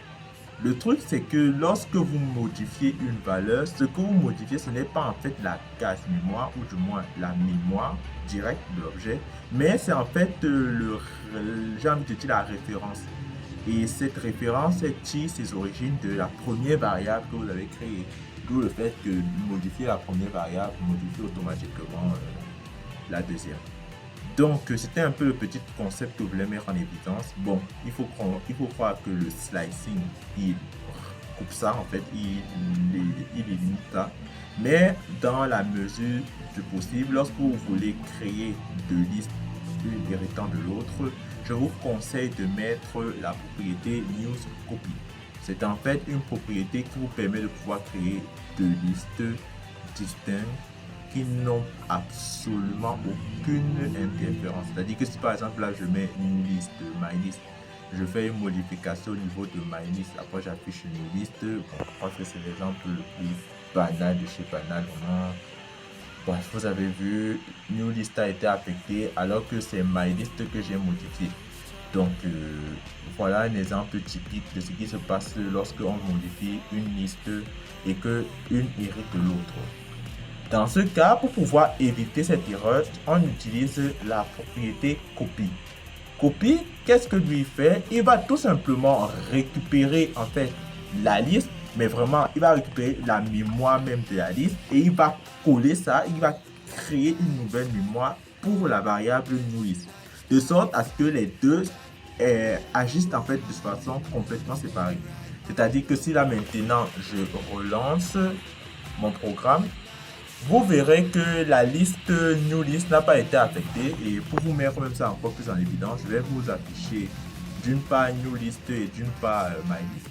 Le truc, c'est que lorsque vous modifiez une valeur, ce que vous modifiez, ce n'est pas en fait la case mémoire ou du moins la mémoire directe de l'objet, mais c'est en fait j'ai envie de dire la référence. Et cette référence tire ses origines de la première variable que vous avez créée. D'où le fait que modifier la première variable modifie automatiquement la deuxième. Donc, c'était un peu le petit concept que je voulais mettre en évidence. Bon, il faut croire que le slicing, il coupe ça, en fait, il limite ça. Mais dans la mesure du possible, lorsque vous voulez créer deux listes, l'une héritant de l'autre, je vous conseille de mettre la propriété newsCopy. C'est en fait une propriété qui vous permet de pouvoir créer deux listes distinctes qui n'ont absolument aucune interférence. C'est-à-dire que si par exemple là je mets une liste, MyList, je fais une modification au niveau de MyList, après j'affiche une liste, bon, je pense que c'est l'exemple le plus banal de chez Banal. Bref, vous avez vu, NewList a été affecté alors que c'est MyList que j'ai modifié. Donc voilà un exemple typique de ce qui se passe lorsque on modifie une liste et que une hérite de l'autre. Dans ce cas, pour pouvoir éviter cette erreur, on utilise la propriété copy. Copy, qu'est-ce que lui fait? Il va tout simplement récupérer en fait la liste, mais vraiment il va récupérer la mémoire même de la liste et il va coller ça, il va créer une nouvelle mémoire pour la variable newList, de sorte à ce que les deux agissent en fait de façon complètement séparée. C'est-à-dire que si là maintenant je relance mon programme, vous verrez que la liste NewList n'a pas été affectée. Et pour vous mettre même ça encore plus en évidence, je vais vous afficher d'une part NewList et d'une part MyList.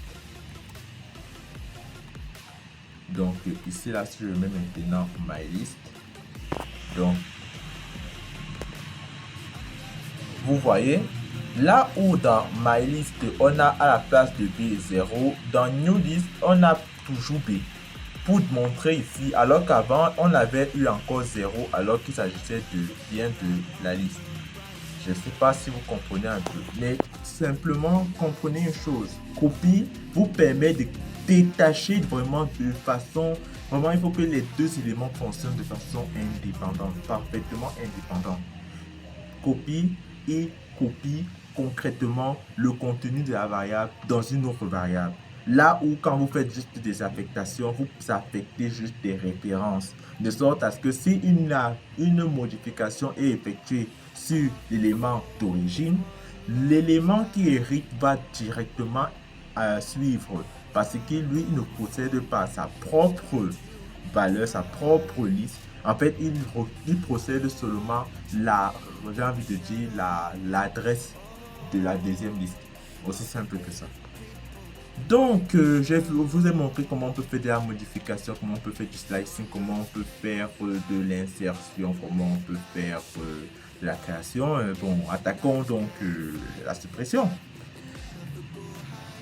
Donc ici là, si je mets maintenant MyList, donc vous voyez là où dans MyList on a à la place de B 0, dans NewList on a toujours B. Pour montrer ici, alors qu'avant on avait eu encore 0 alors qu'il s'agissait bien de la liste. Je ne sais pas si vous comprenez un peu, mais simplement comprenez une chose. Copy vous permet de détacher vraiment de façon, vraiment il faut que les deux éléments fonctionnent de façon indépendante, parfaitement indépendante. Copy et copie concrètement le contenu de la variable dans une autre variable. Là où quand vous faites juste des affectations, vous affectez juste des références. De sorte à ce que si une modification est effectuée sur l'élément d'origine, l'élément qui hérite va directement suivre. Parce que lui, il ne possède pas sa propre valeur, sa propre liste. En fait, il procède seulement j'ai envie de dire l'adresse de la deuxième liste. Aussi simple que ça. Donc, je vous ai montré comment on peut faire de la modification, comment on peut faire du slicing, comment on peut faire de l'insertion, comment on peut faire de la création. Bon, attaquons donc la suppression.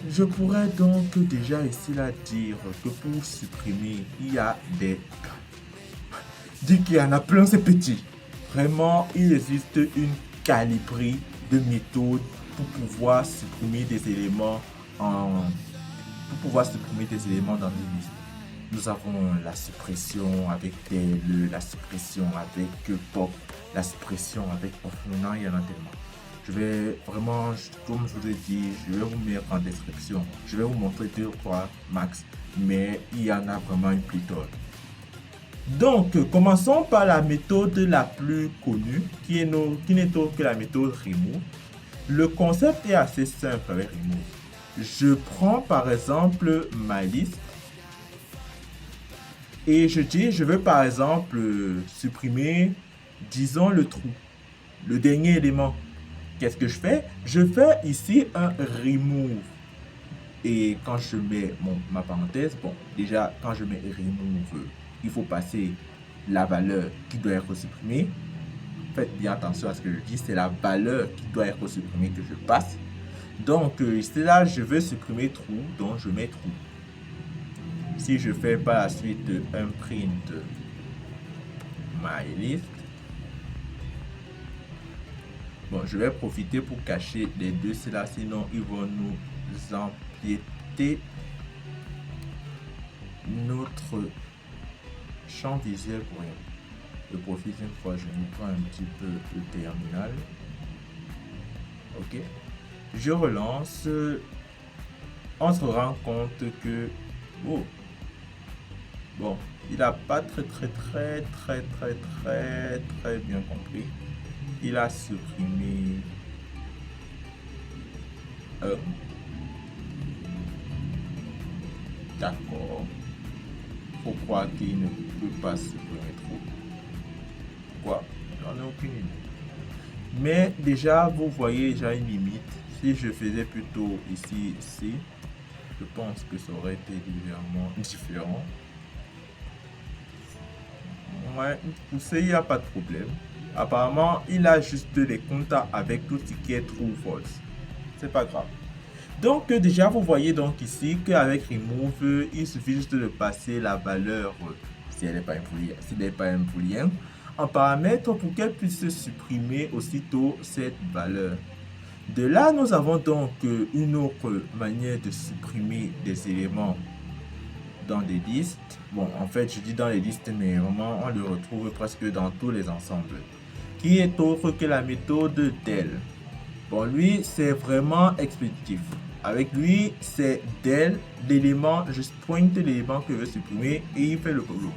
Je pourrais donc déjà ici là dire que pour supprimer, il y a des cas. Dire qu'il y en a plein, c'est petit. Vraiment, il existe une calibrie de méthodes pour pouvoir supprimer des éléments dans une liste. Nous avons la suppression avec tel, la suppression avec pop, la suppression avec off. Maintenant, il y en a tellement. Je vais vraiment, comme je vous ai dit, je vais vous mettre en description. Je vais vous montrer 2 ou 3 max, mais il y en a vraiment une pléthore. Donc, commençons par la méthode la plus connue, qui n'est autre que la méthode remove. Le concept est assez simple avec remove. Je prends par exemple ma liste et je dis, je veux par exemple supprimer, disons, le trou, le dernier élément. Qu'est-ce que je fais? Je fais ici un remove. Et quand je mets ma parenthèse, bon, déjà, quand je mets remove, il faut passer la valeur qui doit être supprimée. Faites bien attention à ce que je dis, c'est la valeur qui doit être supprimée que je passe. Donc, ici là, je veux supprimer trou, donc je mets trou. Si je fais par la suite un print MyList, bon, je vais profiter pour cacher les deux, c'est là, sinon ils vont nous empiéter notre champ visuel pour rien. Je profite une fois, je me prends un petit peu le terminal. Ok. Je relance. On se rend compte que bon, il n'a pas très bien compris. Il a supprimé d'accord. Pourquoi qu'il ne peut pas supprimer trop? Pourquoi? J'en ai aucune idée. Mais déjà, vous voyez déjà une limite. Si je faisais plutôt ici, je pense que ça aurait été légèrement différent. Ouais, pour ça, il n'y a pas de problème. Apparemment, il a juste les comptes avec tout ce qui est true ou false. C'est pas grave. Donc déjà vous voyez donc ici qu'avec remove il suffit juste de passer la valeur si elle n'est pas un booléen, si elle n'est pas un booléen en paramètre pour qu'elle puisse supprimer aussitôt cette valeur. De là nous avons donc une autre manière de supprimer des éléments dans des listes. Bon en fait je dis dans les listes mais vraiment on le retrouve presque dans tous les ensembles, qui est autre que la méthode del. Bon, lui, c'est vraiment expéditif. Avec lui, c'est del, l'élément, je pointe l'élément que je veux supprimer et il fait le boulot.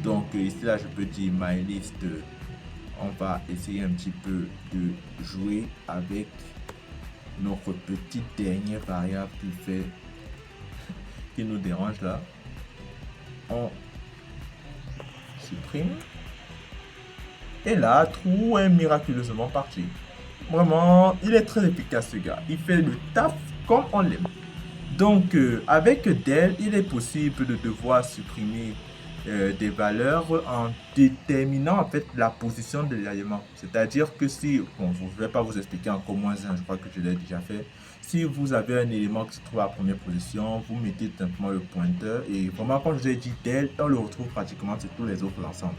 Donc, ici, là, je peux dire my list. On va essayer un petit peu de jouer avec notre petite dernière variable qui nous dérange là. On supprime. Et là, trou est miraculeusement parti. Vraiment, il est très efficace ce gars. Il fait le taf comme on l'aime. Donc, avec del, il est possible de devoir supprimer des valeurs en déterminant en fait la position de l'élément. C'est-à-dire que si, bon, je ne vais pas vous expliquer encore moins un, je crois que je l'ai déjà fait. Si vous avez un élément qui se trouve à la première position, vous mettez tout simplement le pointeur et vraiment, quand je vous ai dit del, on le retrouve pratiquement sur tous les autres ensembles,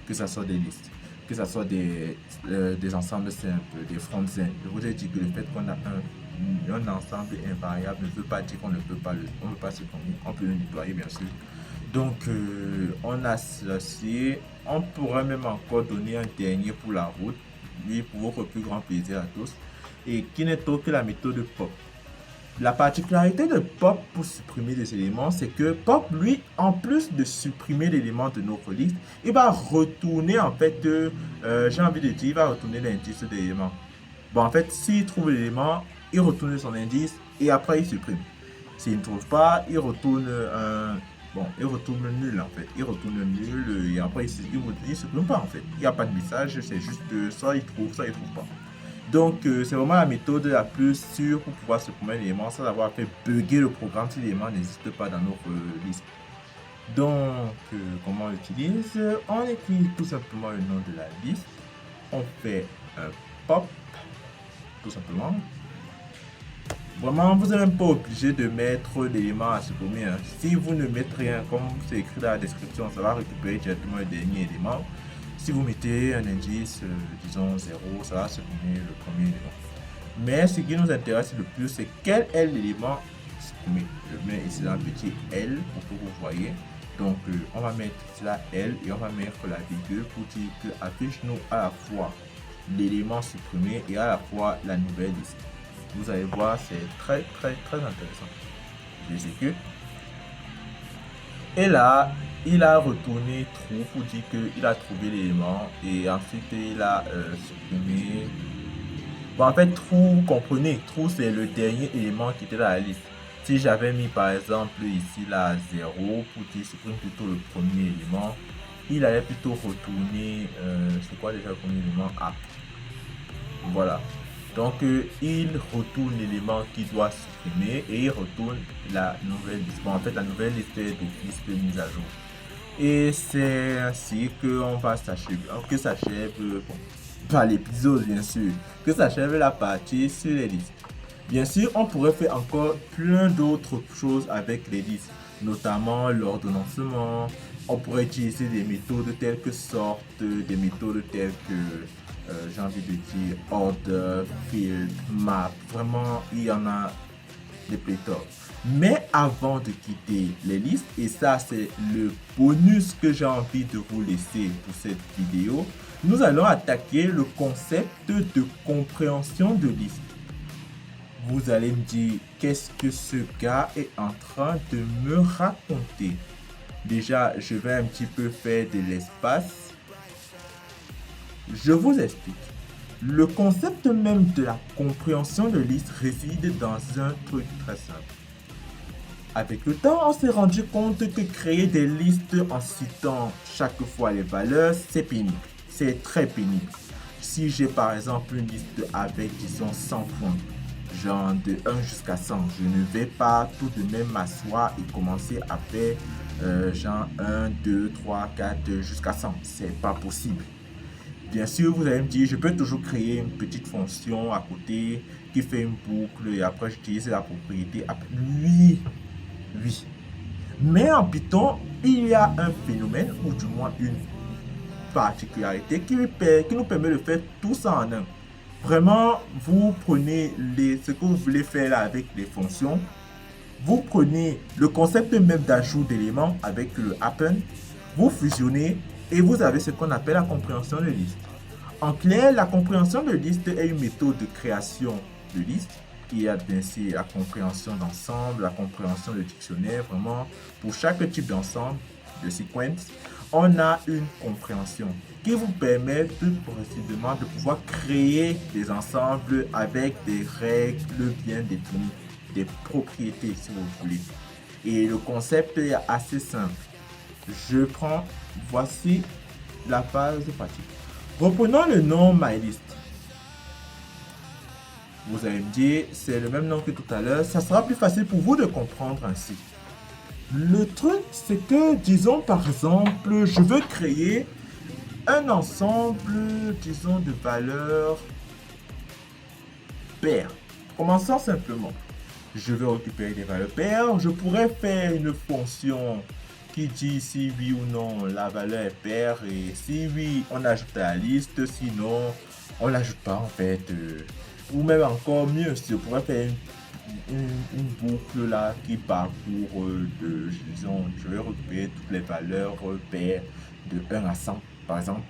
que ce soit des listes, que ce soit des ensembles simples, des front ends. Je vous ai dit que le fait qu'on a un ensemble invariable ne veut pas dire qu'on ne peut pas supprimer, on peut le nettoyer bien sûr. Donc on a ceci, on pourrait même encore donner un dernier pour la route, lui pour votre plus grand plaisir à tous, et qui n'est autre que la méthode pop. La particularité de pop pour supprimer des éléments, c'est que pop, lui, en plus de supprimer l'élément de notre liste, il va retourner en fait, j'ai envie de dire, il va retourner l'indice de l'élément. Bon, en fait, s'il trouve l'élément, il retourne son indice et après il supprime. S'il ne trouve pas, il retourne il retourne nul en fait. Il retourne nul et après il supprime pas en fait. Il n'y a pas de message, c'est juste soit il trouve, soit il trouve pas. Donc, c'est vraiment la méthode la plus sûre pour pouvoir supprimer un élément sans avoir fait bugger le programme si l'élément n'existe pas dans notre liste. Donc, comment on l'utilise? On écrit tout simplement le nom de la liste. On fait un pop, tout simplement. Vraiment, vous n'êtes même pas obligé de mettre l'élément à supprimer. Hein. Si vous ne mettez rien, comme c'est écrit dans la description, ça va récupérer directement le dernier élément. Si vous mettez un indice, disons 0, ça va supprimer le premier élément. Mais ce qui nous intéresse le plus, c'est quel est l'élément supprimé. Je mets ici un petit L pour que vous voyez. Donc, on va mettre ici la L et on va mettre la virgule pour dire que affiche-nous à la fois l'élément supprimé et à la fois la nouvelle liste. Vous allez voir, c'est très intéressant. J'exécute. Et là, il a retourné true pour dire qu'il a trouvé l'élément et ensuite il a supprimé. Bon, en fait, true, vous comprenez, true c'est le dernier élément qui était dans la liste. Si j'avais mis par exemple ici la 0 pour dire supprime plutôt le premier élément, il allait plutôt retourner, c'est quoi déjà le premier élément? A. Voilà. Donc, il retourne l'élément qu'il doit supprimer et il retourne la nouvelle liste. Bon, en fait, la nouvelle liste est d'office mise à jour. Et c'est ainsi qu'on va s'achever, que s'achève, bon, pas l'épisode bien sûr, que s'achève la partie sur les listes. Bien sûr, on pourrait faire encore plein d'autres choses avec les listes, notamment l'ordonnancement. On pourrait utiliser des méthodes telles que sort, des méthodes telles que, j'ai envie de dire, order, field, map. Vraiment, il y en a des pléthores. Mais avant de quitter les listes, et ça c'est le bonus que j'ai envie de vous laisser pour cette vidéo, nous allons attaquer le concept de compréhension de liste. Vous allez me dire, qu'est-ce que ce gars est en train de me raconter? Déjà, je vais un petit peu faire de l'espace. Je vous explique. Le concept même de la compréhension de liste réside dans un truc très simple. Avec le temps, on s'est rendu compte que créer des listes en citant chaque fois les valeurs, c'est pénible. C'est très pénible. Si j'ai par exemple une liste avec, disons, 100 points, genre de 1 jusqu'à 100, je ne vais pas tout de même m'asseoir et commencer à faire genre 1, 2, 3, 4 jusqu'à 100. C'est pas possible. Bien sûr, vous allez me dire, je peux toujours créer une petite fonction à côté qui fait une boucle et après j'utilise la propriété. Oui, oui. Mais en Python, il y a un phénomène ou du moins une particularité qui nous permet de faire tout ça en un. Vraiment, vous prenez ce que vous voulez faire là avec les fonctions, vous prenez le concept même d'ajout d'éléments avec le happen, vous fusionnez et vous avez ce qu'on appelle la compréhension de liste. En clair, la compréhension de liste est une méthode de création de liste qui a ainsi la compréhension d'ensemble, la compréhension de dictionnaire, vraiment pour chaque type d'ensemble de sequence, on a une compréhension qui vous permet plus précisément de pouvoir créer des ensembles avec des règles bien définies, des propriétés si vous voulez. Et le concept est assez simple. Voici la phase pratique. Reprenons le nom MyList. Vous allez me dire, c'est le même nom que tout à l'heure, ça sera plus facile pour vous de comprendre ainsi. Le truc, c'est que, disons par exemple, je veux créer un ensemble, disons, de valeurs paires. Commençons simplement. Je vais récupérer des valeurs paires. Je pourrais faire une fonction qui dit si oui ou non la valeur est paire. Et si oui, on ajoute à la liste. Sinon, on l'ajoute pas en fait. Ou même encore mieux, je pourrais faire une boucle là qui parcourt disons, je vais récupérer toutes les valeurs paires de 1 à 100 par exemple.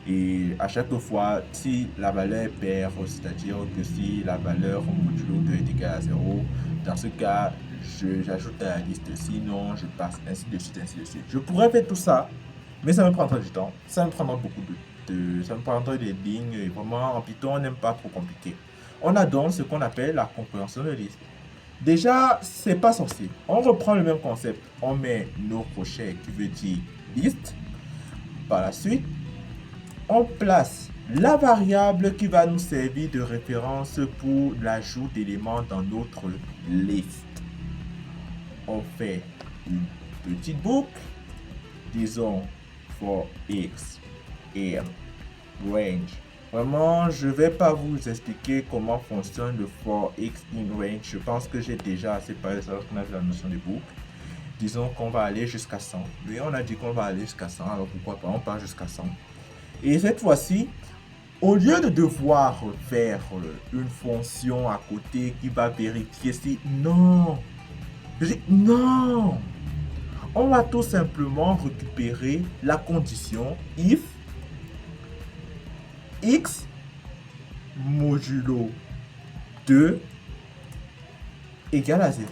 Et à chaque fois, si la valeur est paire, c'est-à-dire que si la valeur modulo 2 est égale à 0, dans ce cas, j'ajoute à la liste, sinon je passe ainsi de suite, ainsi de suite. Je pourrais faire tout ça, mais ça me prendra du temps, ça me prendra beaucoup ça me prendra des lignes, et vraiment en Python, on n'aime pas trop compliqué. On a donc ce qu'on appelle la compréhension de liste. Déjà, c'est pas sorcier. On reprend le même concept. On met nos crochets qui veut dire liste. Par la suite, on place la variable qui va nous servir de référence pour l'ajout d'éléments dans notre liste. On fait une petite boucle, disons for x in range. Vraiment, je ne vais pas vous expliquer comment fonctionne le for x in range. Je pense que j'ai déjà assez parlé de ça lorsqu'on a vu la notion de boucle. Disons qu'on va aller jusqu'à 100. Oui, on a dit qu'on va aller jusqu'à 100, alors pourquoi pas, on part jusqu'à 100. Et cette fois-ci, au lieu de devoir faire une fonction à côté qui va vérifier si non, non, on va tout simplement récupérer la condition if x modulo 2 égale à 0.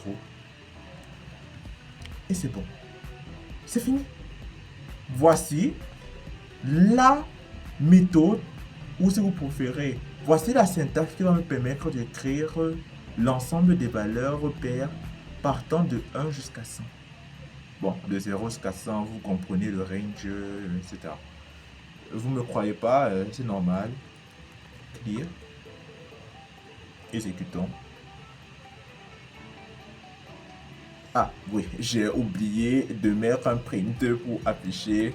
Et c'est bon. C'est fini. Voici la méthode, ou si vous préférez, voici la syntaxe qui va me permettre d'écrire l'ensemble des valeurs paires partant de 1 jusqu'à 100. Bon, de 0 jusqu'à 100, vous comprenez le range, etc. Vous ne me croyez pas, c'est normal. Clear. Exécutons. Ah oui, j'ai oublié de mettre un print pour afficher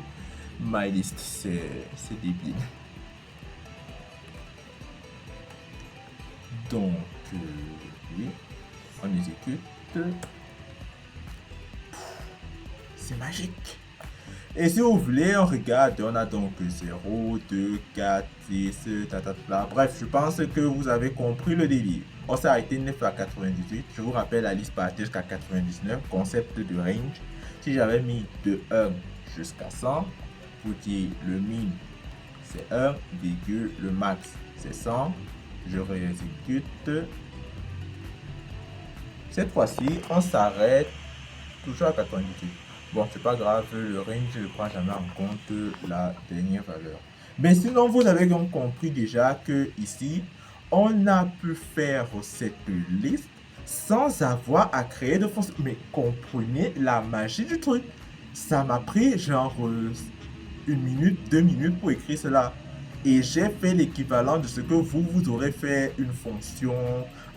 my list. C'est débile. Donc, oui, on exécute. C'est magique. Et si vous voulez, on regarde, on a donc 0, 2, 4, 6, tatata. Bref, je pense que vous avez compris le délire. On s'est arrêté 9 à 98. Je vous rappelle, la liste partait jusqu'à 99. Concept de range. Si j'avais mis de 1 jusqu'à 100, pour dire le min c'est 1, virgule, le max c'est 100. Je réexécute. Cette fois-ci, on s'arrête toujours à 98. Bon, c'est pas grave, le range ne prend jamais en compte la dernière valeur. Mais sinon, vous avez donc compris déjà que ici, on a pu faire cette liste sans avoir à créer de fonction. Mais comprenez la magie du truc. Ça m'a pris genre 1 minute, 2 minutes pour écrire cela. et j'ai fait l'équivalent de ce que vous aurez fait une fonction,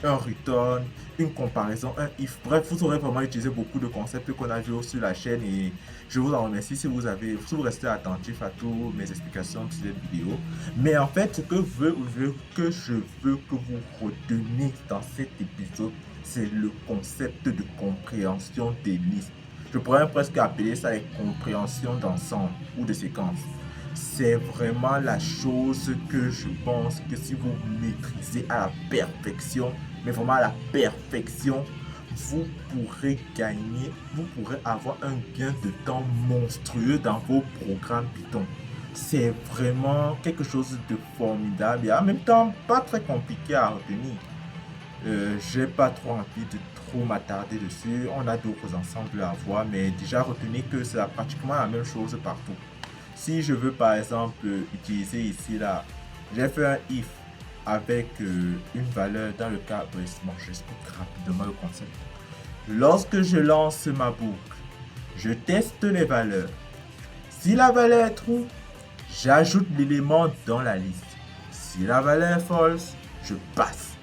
un return, une comparaison, un if. Bref, vous aurez vraiment utilisé beaucoup de concepts qu'on a vus sur la chaîne et je vous en remercie si vous restez attentif à toutes mes explications de cette vidéo. Mais en fait, ce que je veux que vous reteniez dans cet épisode, c'est le concept de compréhension des listes. Je pourrais presque appeler ça les compréhensions d'ensemble ou de séquences. C'est vraiment la chose que je pense que si vous maîtrisez à la perfection, mais vraiment à la perfection, vous pourrez gagner, vous pourrez avoir un gain de temps monstrueux dans vos programmes Python. C'est vraiment quelque chose de formidable et en même temps pas très compliqué à retenir. J'ai pas trop envie de trop m'attarder dessus. On a d'autres ensembles à voir, mais déjà retenez que c'est pratiquement la même chose partout. Si je veux par exemple utiliser ici là, j'ai fait un if avec une valeur dans le cas, bon, j'explique rapidement le concept. Lorsque je lance ma boucle, je teste les valeurs. Si la valeur est true, j'ajoute l'élément dans la liste. Si la valeur est false, je passe.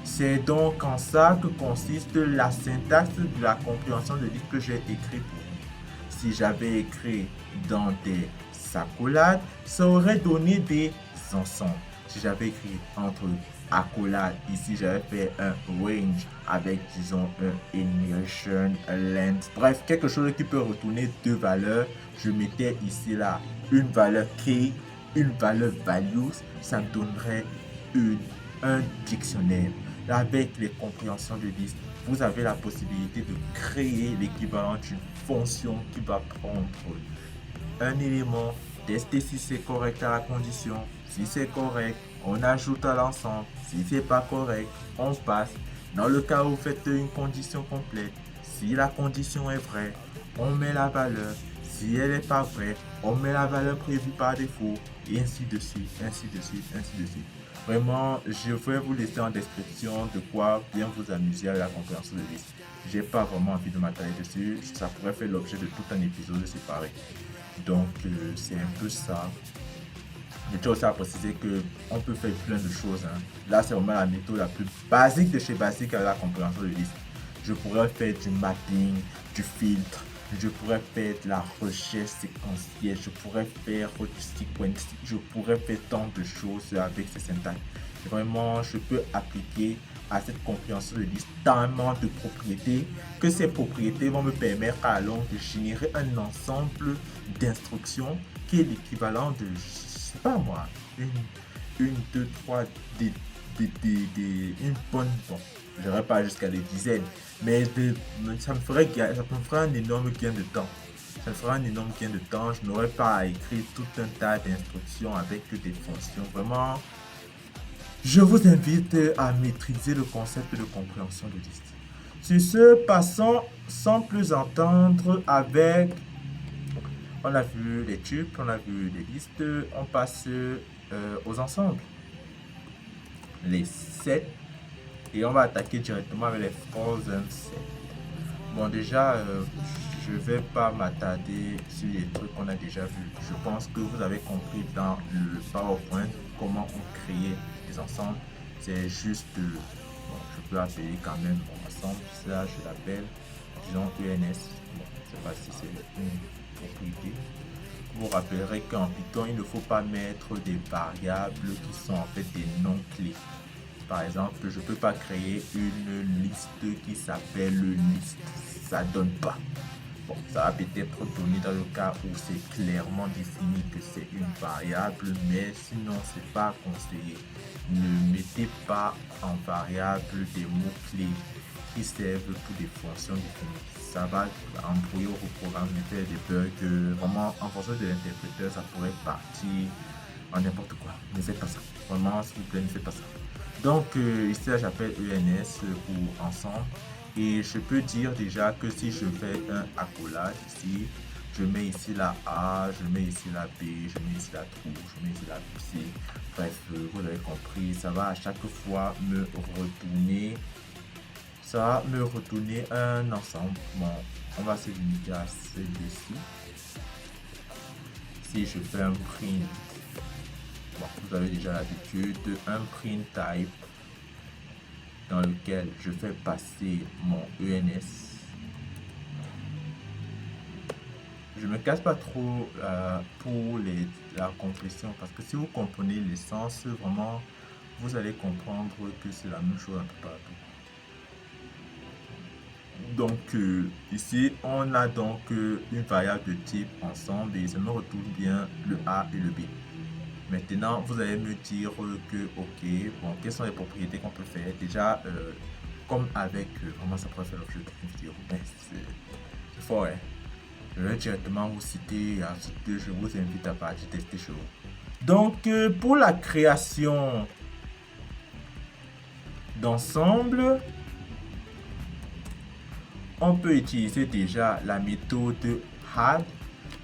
C'est donc en ça que consiste la syntaxe de la compréhension de liste que j'ai écrit pour vous. Si j'avais écrit dans des accolades, ça aurait donné des ensembles. Si j'avais écrit entre accolades, ici j'avais fait un range avec disons un enumeration, un length, bref quelque chose qui peut retourner deux valeurs. Je mettais ici là une valeur key, une valeur values, ça me donnerait un dictionnaire. Avec les compréhensions de liste, vous avez la possibilité de créer l'équivalent d'une fonction qui va prendre un élément, tester si c'est correct à la condition. Si c'est correct, on ajoute à l'ensemble. Si c'est pas correct, on passe. Dans le cas où vous faites une condition complète, si la condition est vraie, on met la valeur. Si elle n'est pas vraie, on met la valeur prévue par défaut. Et ainsi de suite, ainsi de suite, ainsi de suite. Vraiment, je vais vous laisser en description de quoi bien vous amuser à la compréhension de liste. J'ai pas vraiment envie de m'attarder dessus, ça pourrait faire l'objet de tout un épisode séparé. Donc, c'est un peu ça. Je tiens aussi à préciser qu'on peut faire plein de choses. Là, c'est vraiment la méthode la plus basique de chez basique à la compréhension de liste. Je pourrais faire du mapping, du filtre, je pourrais faire de la recherche séquentielle, je pourrais faire du sequencing, je pourrais faire tant de choses avec ces syntaxes. Vraiment, je peux appliquer à cette compréhension de liste tellement de propriétés que ces propriétés vont me permettre à longue de générer un ensemble d'instructions qui est l'équivalent de, je sais pas moi, une, deux, trois, une bonne, bon, je n'irai pas jusqu'à des dizaines, mais ça me ferait un énorme gain de temps. Ça me fera un énorme gain de temps. Je n'aurais pas à écrire tout un tas d'instructions avec des fonctions. Vraiment, je vous invite à maîtriser le concept de compréhension de liste. Sur ce, passons sans plus entendre avec... On a vu les tuples, on a vu les listes, on passe aux ensembles. Les sets. Et on va attaquer directement avec les frozen sets. Bon, déjà, je vais pas m'attarder sur les trucs qu'on a déjà vus. Je pense que vous avez compris dans le PowerPoint comment on crée des ensembles. C'est juste, bon, je peux appeler quand même mon ensemble. Ça, je l'appelle, disons ENS. Bon, je ne sais pas si c'est une propriété. Vous rappellerez qu'en Python, il ne faut pas mettre des variables qui sont en fait des noms-clés. Par exemple, je ne peux pas créer une liste qui s'appelle liste. Ça ne donne pas. Bon, ça va peut-être donner dans le cas où c'est clairement défini que c'est une variable, mais sinon, ce n'est pas conseillé. Ne mettez pas en variable des mots-clés qui servent pour des fonctions définies. Ça va embrouiller au programme et faire des bugs. Vraiment, en fonction de l'interpréteur, ça pourrait partir en n'importe quoi. Ne faites pas ça. Vraiment, s'il vous plaît, ne faites pas ça. Donc, ici, j'appelle ENS ou ensemble. Et je peux dire déjà que si je fais un accolade ici, je mets ici la A, je mets ici la B, je mets ici la trou, je mets ici la C. Bref, vous avez compris, ça va à chaque fois me retourner. Ça va me retourner un ensemble. Bon, on va se limiter à celui-ci. Si je fais un print, bon, vous avez déjà l'habitude, un print type dans lequel je fais passer mon ENS. Je me casse pas trop pour la compression, parce que si vous comprenez l'essence, vraiment, vous allez comprendre que c'est la même chose un peu partout. Donc ici, on a donc une variable de type ensemble et ça me retrouve bien le A et le B. Maintenant, vous allez me dire que, ok, bon, quelles sont les propriétés qu'on peut faire? Déjà, comme avec, vraiment, ça pourrait faire l'objet d'une vidéo, mais c'est fort, hein? Je vais directement vous citer et ensuite je vous invite à partir tester chez vous. Donc, pour la création d'ensemble, on peut utiliser déjà la méthode add.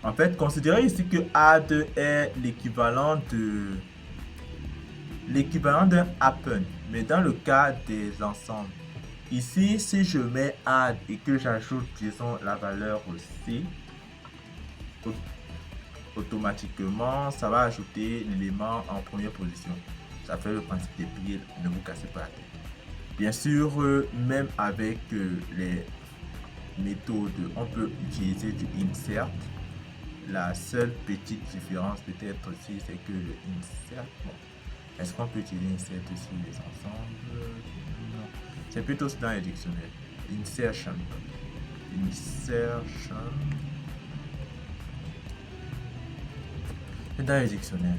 En fait, considérez ici que add est l'équivalent d'un happen, mais dans le cas des ensembles. Ici, si je mets add et que j'ajoute, disons, la valeur C, automatiquement, ça va ajouter l'élément en première position. Ça fait le principe des piles, ne vous cassez pas la tête. Bien sûr, même avec les méthodes, on peut utiliser du insert. La seule petite différence peut-être aussi, c'est que le insert, bon, est-ce qu'on peut utiliser insert sur les ensembles? Non. C'est plutôt dans les dictionnaires. Insertion. Dans les dictionnaires.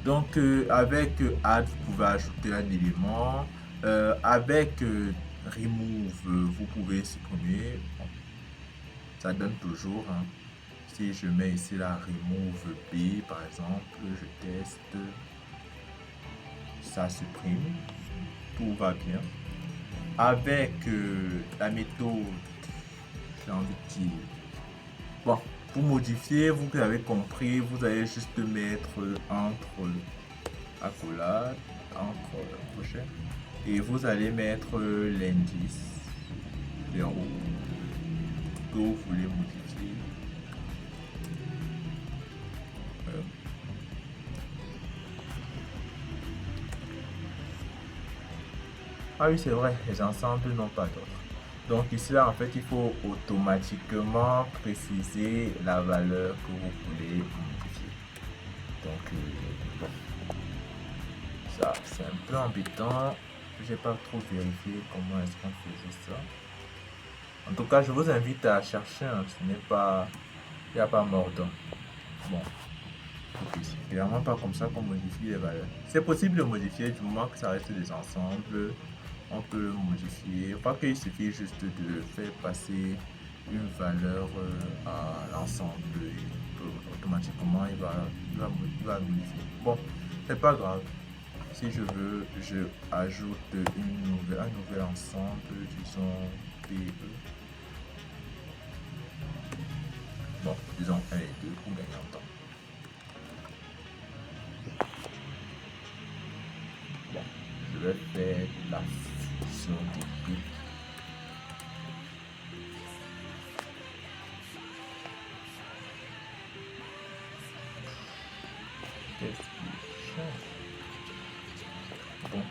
Donc, avec add, vous pouvez ajouter un élément. Avec remove, vous pouvez supprimer. Bon, ça donne toujours. Hein. Si je mets ici la remove B, par exemple, je teste. Ça supprime. Tout va bien. Avec la méthode, j'ai envie de dire. Bon, pour modifier, vous avez compris, vous allez juste mettre entre accolade, entre crochet, et vous allez mettre l'indice vers haut que vous voulez modifier. Ah oui, c'est vrai, les ensembles n'ont pas d'ordre. Donc ici, là, en fait, il faut automatiquement préciser la valeur que vous voulez modifier. Donc, bon. Ça, c'est un peu embêtant. J'ai pas trop vérifié comment est-ce qu'on faisait ça. En tout cas, je vous invite à chercher. Hein. Ce n'est pas... Il n'y a pas mordant. Bon. C'est vraiment pas comme ça qu'on modifie les valeurs. C'est possible de modifier du moment que ça reste des ensembles. On peut modifier. Je crois qu'il suffit juste de faire passer une valeur à l'ensemble et automatiquement il va modifier. Bon, c'est pas grave. Si je veux, je ajoute un nouvel ensemble, disons PE. Bon, disons 1 et 2 pour gagner en temps. Bon, je vais faire la fusion des deux. Qu'est-ce qui change? Bon.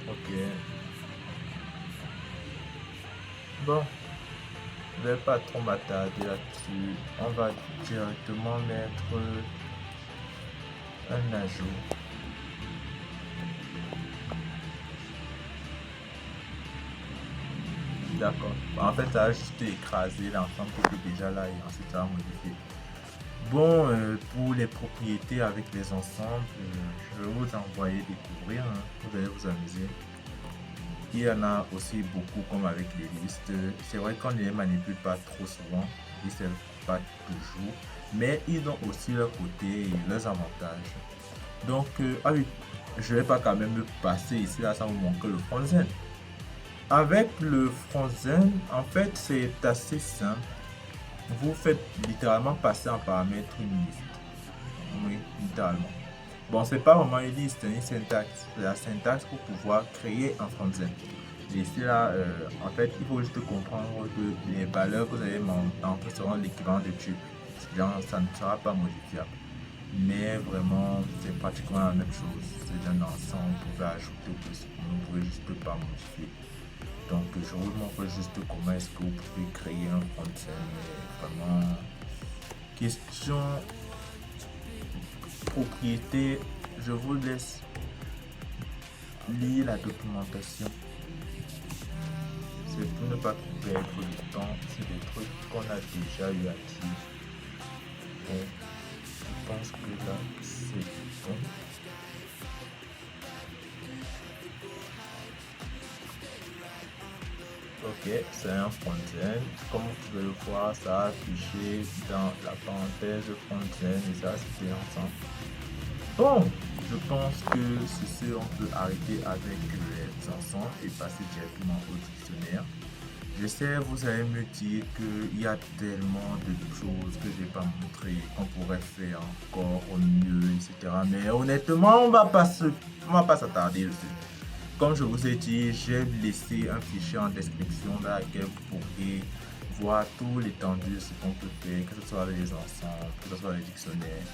Ok. Bon. Je vais pas trop m'attarder là-dessus. On va directement mettre un ajout. D'accord. En fait, ça a juste écrasé l'ensemble qui était déjà là et ensuite ça a modifié. Bon, pour les propriétés avec les ensembles, je vais vous envoyer découvrir. Hein. Vous allez vous amuser. Il y en a aussi beaucoup comme avec les listes. C'est vrai qu'on ne les manipule pas trop souvent. Ils ne servent pas toujours. Mais ils ont aussi leur côté et leurs avantages. Donc, ah oui, je ne vais pas quand même passer ici, là, ça vous manque le front-end. Avec le front-end, en fait, c'est assez simple. Vous faites littéralement passer en paramètre une liste. Oui, littéralement. Bon, c'est pas vraiment une liste, une syntaxe. C'est la syntaxe pour pouvoir créer un front-end. Et ici, là, en fait, il faut juste comprendre que les valeurs que vous allez entrer seront l'équivalent de type. Genre, ça ne sera pas modifiable. mais vraiment c'est pratiquement la même chose. C'est un ensemble, vous pouvez ajouter plus, vous ne pouvez juste pas modifier. Donc je vous montre juste comment est-ce que vous pouvez créer un front-end, mais vraiment question propriété, je vous laisse lire la documentation. C'est pour ne pas trop perdre du temps, c'est des trucs qu'on a déjà eu à dire. Et je pense que là c'est bon. Ok, c'est un front-end. Comme vous pouvez le voir, ça a affiché dans la parenthèse front-end et ça c'était ensemble. Bon, je pense que ceci on peut arrêter avec les ensembles et passer directement au dictionnaire. Je sais, vous allez me dire qu'il y a tellement de choses que je n'ai pas montré, qu'on pourrait faire encore mieux, etc. Mais honnêtement, on va pas s'attarder dessus. Comme je vous ai dit, j'ai laissé un fichier en description dans lequel vous pourrez voir tout l'étendue de ce qu'on peut faire, que ce soit les ensembles, que ce soit les dictionnaires.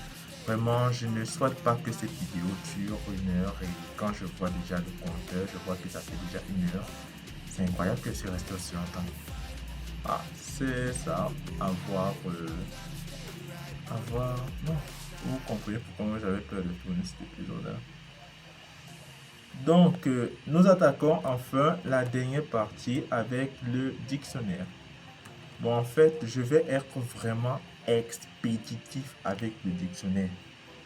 Vraiment, je ne souhaite pas que cette vidéo dure 1 heure et quand je vois déjà le compteur, je vois que ça fait déjà 1 heure. C'est incroyable que je suis resté aussi longtemps. Ah, c'est ça, non, vous comprenez pourquoi j'avais peur de tourner cet épisode-là. Donc, nous attaquons enfin la dernière partie avec le dictionnaire. Bon, en fait, je vais être vraiment expéditif avec le dictionnaire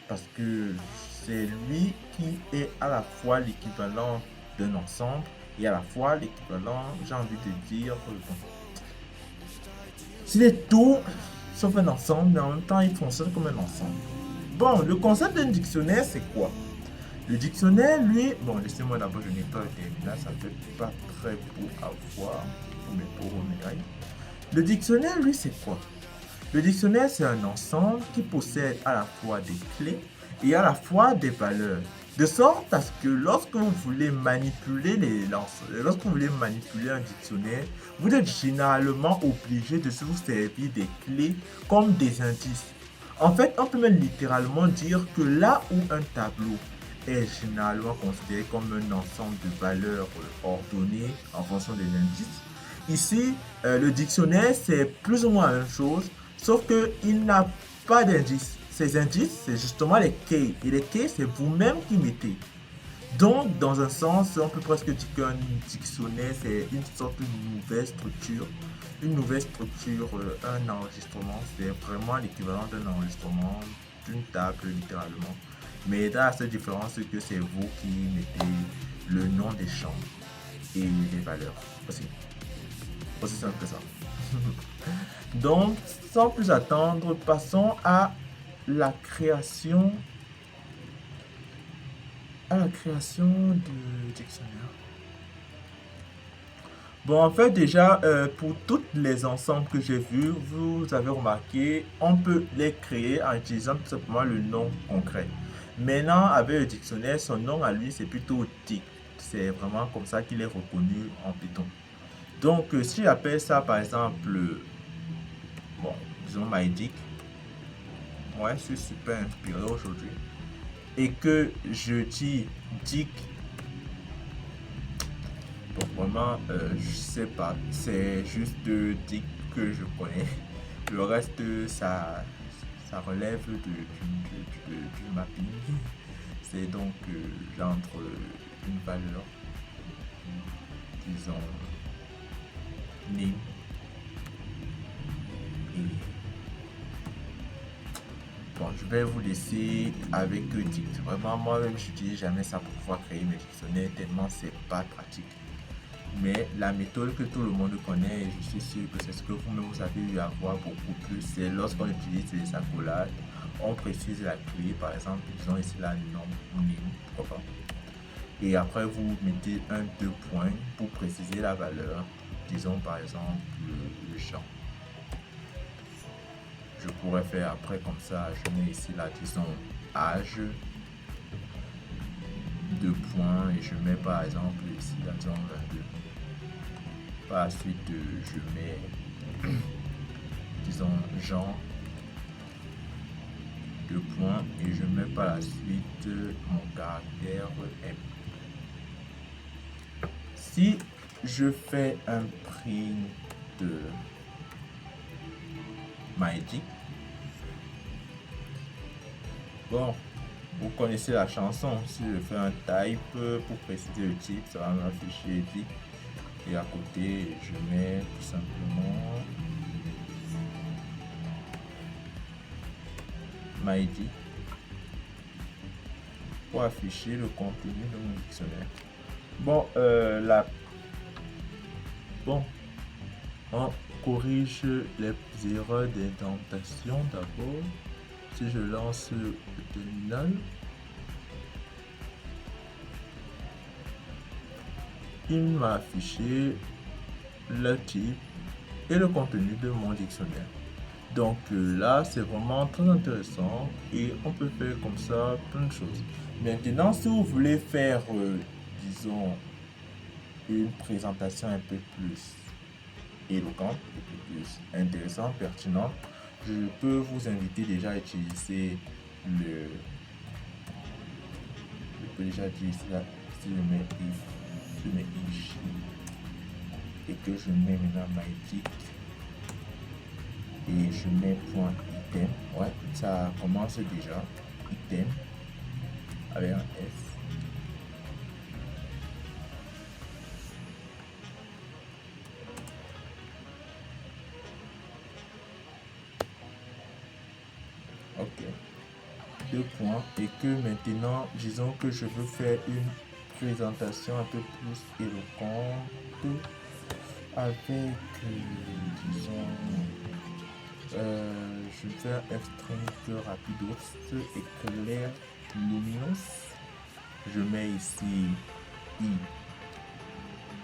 parce que c'est lui qui est à la fois l'équivalent d'un ensemble et à la fois l'équivalent, j'ai envie de dire, bon, c'est tout sauf un ensemble, mais en même temps, il fonctionne comme un ensemble. Bon, le concept d'un dictionnaire, c'est quoi? Le dictionnaire, lui, bon, laissez-moi d'abord, je nettoie le terminal, ça fait pas très beau à voir pour mes pauvres médailles. Le dictionnaire, lui, c'est quoi? Le dictionnaire, c'est un ensemble qui possède à la fois des clés et à la fois des valeurs. De sorte à ce que lorsque vous voulez manipuler un dictionnaire, vous êtes généralement obligé de vous servir des clés comme des indices. En fait, on peut même littéralement dire que là où un tableau est généralement considéré comme un ensemble de valeurs ordonnées en fonction des indices, ici, le dictionnaire, c'est plus ou moins la même chose, sauf qu'il n'a pas d'indices. Ces indices, c'est justement les keys. Et les keys, c'est vous-même qui mettez. Donc, dans un sens, on peut presque dire qu'un dictionnaire, c'est une sorte de nouvelle structure. Une nouvelle structure, un enregistrement, c'est vraiment l'équivalent d'un enregistrement d'une table, littéralement. Mais dans cette différence, c'est que c'est vous qui mettez le nom des champs et les valeurs. Aussi simple que ça. Donc, sans plus attendre, passons à la création du dictionnaire. Bon, en fait, déjà, pour tous les ensembles que j'ai vus, vous avez remarqué, on peut les créer en utilisant tout simplement le nom concret. Maintenant, avec le dictionnaire, son nom à lui, c'est plutôt dict. C'est vraiment comme ça qu'il est reconnu en Python. Donc, si j'appelle ça, par exemple, bon, disons MyDic, moi, je suis super inspiré aujourd'hui, et que je dis dic, bon, vraiment, je sais pas, c'est juste dic que je connais. Le reste, ça relève du mapping. C'est donc, j'entre une valeur, disons, name, et bon, je vais vous laisser avec dict. Vraiment, moi-même, je n'utilise jamais ça pour pouvoir créer mes dictionnaires tellement c'est pas pratique. Mais la méthode que tout le monde connaît, et je suis sûr que c'est ce que vous-même vous avez eu à voir beaucoup plus, c'est lorsqu'on utilise les accolades, on précise la clé, par exemple, disons ici la norme, pourquoi pas. Et après, vous mettez un, 2 points pour préciser la valeur, disons par exemple le champ. Je pourrais faire après comme ça, je mets ici là, disons âge, 2 points, et je mets par exemple ici là, disons 22. Par la suite, je mets, disons, genre, deux points et je mets par la suite mon caractère M. Si je fais un print de Mighty, bon, vous connaissez la chanson. Si je fais un type pour préciser le type, ça va m'afficher dit. Et à côté, je mets tout simplement Mighty pour afficher le contenu de mon dictionnaire. Bon, on corrige les erreurs d'indentation d'abord. Si je lance le terminal, il m'a affiché le type et le contenu de mon dictionnaire. Donc là, c'est vraiment très intéressant et on peut faire comme ça plein de choses. Maintenant, si vous voulez faire, disons, une présentation un peu plus éloquente, un peu plus intéressante, pertinente, je peux vous inviter déjà à utiliser le... Je peux déjà utiliser là, si je mets ici et que je mets maintenant Mighty et je mets point item, ouais, ça commence déjà, item avec un S. Ok, deux points et que maintenant, disons que je veux faire une présentation un peu plus éloquente avec, disons, je vais faire F-string rapidos éclair luminous. Je mets ici I.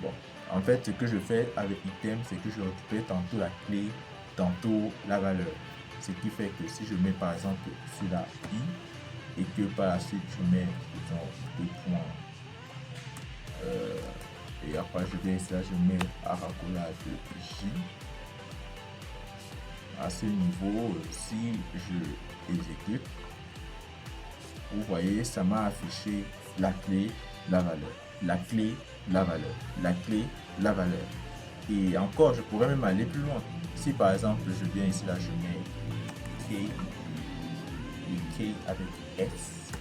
Bon, en fait, ce que je fais avec item, c'est que je récupère tantôt la clé, tantôt la valeur. Ce qui fait que si je mets par exemple ici la I et que par la suite je mets, disons, deux points et après je viens ici là, je mets aracolage J. À ce niveau, si je exécute, vous voyez, ça m'a affiché la clé, la valeur, la clé, la valeur, la clé, la valeur. Et encore, je pourrais même aller plus loin. Si par exemple, je viens ici, là, je mets K, et K avec S.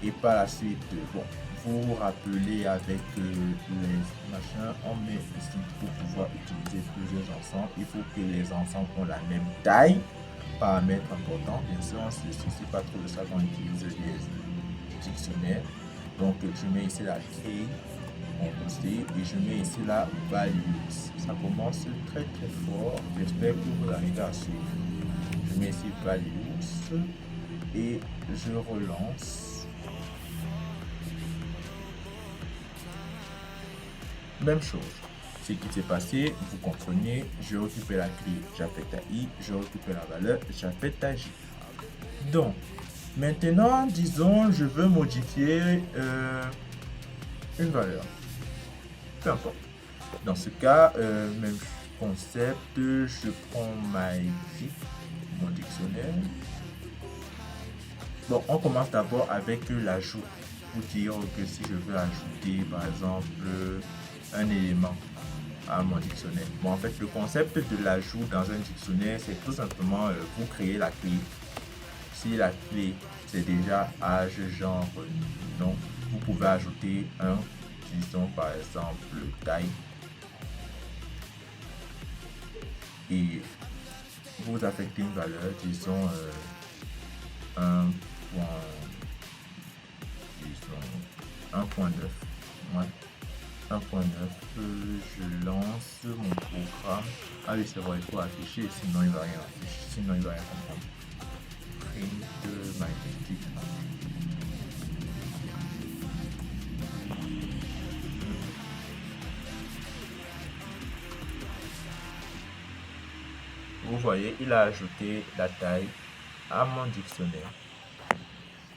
Et par la suite, bon, vous vous rappelez avec les machins, on met ici pour pouvoir utiliser plusieurs ensembles. Il faut que les ensembles ont la même taille. Paramètre important, bien sûr, on ne se soucie pas trop de ça quand on utilise les dictionnaires. Donc, je mets ici la key composé et je mets ici la values. Ça commence très très fort. J'espère que vous arrivez à suivre. Je mets ici values et je relance. Même chose. Ce qui s'est passé, vous comprenez, je récupère la clé, j'affecte à I, je récupère la valeur, j'affecte à J. Donc, maintenant, disons, je veux modifier une valeur. Peu importe. Dans ce cas, même concept, je prends mon dictionnaire. Bon, on commence d'abord avec l'ajout. Pour dire que si je veux ajouter, par exemple, un élément à mon dictionnaire. Bon, en fait, le concept de l'ajout dans un dictionnaire, c'est tout simplement vous créez la clé. Si la clé, c'est déjà âge, genre, nom, vous pouvez ajouter un, disons par exemple, taille. Et vous affectez une valeur, disons, 1.9. Ouais. 1.9, je lance mon programme. Ah oui, c'est vrai, il faut afficher, sinon il va rien afficher, sinon il va rien comprendre. Print magnétique. Vous voyez, il a ajouté la taille à mon dictionnaire.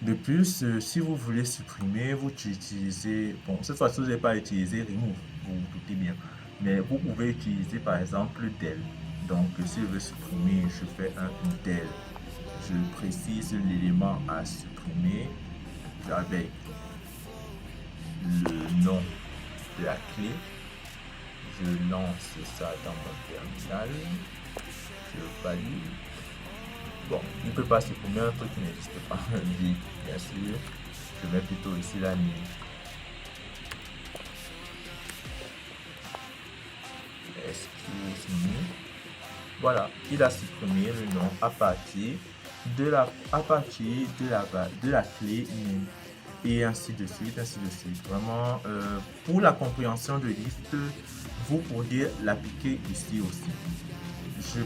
De plus, si vous voulez supprimer, vous utilisez, bon, cette fois-ci, vous n'allez pas utiliser remove, vous vous doutez bien, mais vous pouvez utiliser par exemple del. Donc, si je veux supprimer, je fais un del, je précise l'élément à supprimer avec le nom de la clé. Je lance ça dans mon terminal. Je valide. Bon, il ne peut pas supprimer un truc qui n'existe pas. Oui, bien sûr. Je mets plutôt ici la ligne. Excuse me. Voilà, il a supprimé le nom à partir de la clé et ainsi de suite, ainsi de suite. Vraiment, pour la compréhension de liste, vous pourriez l'appliquer ici aussi.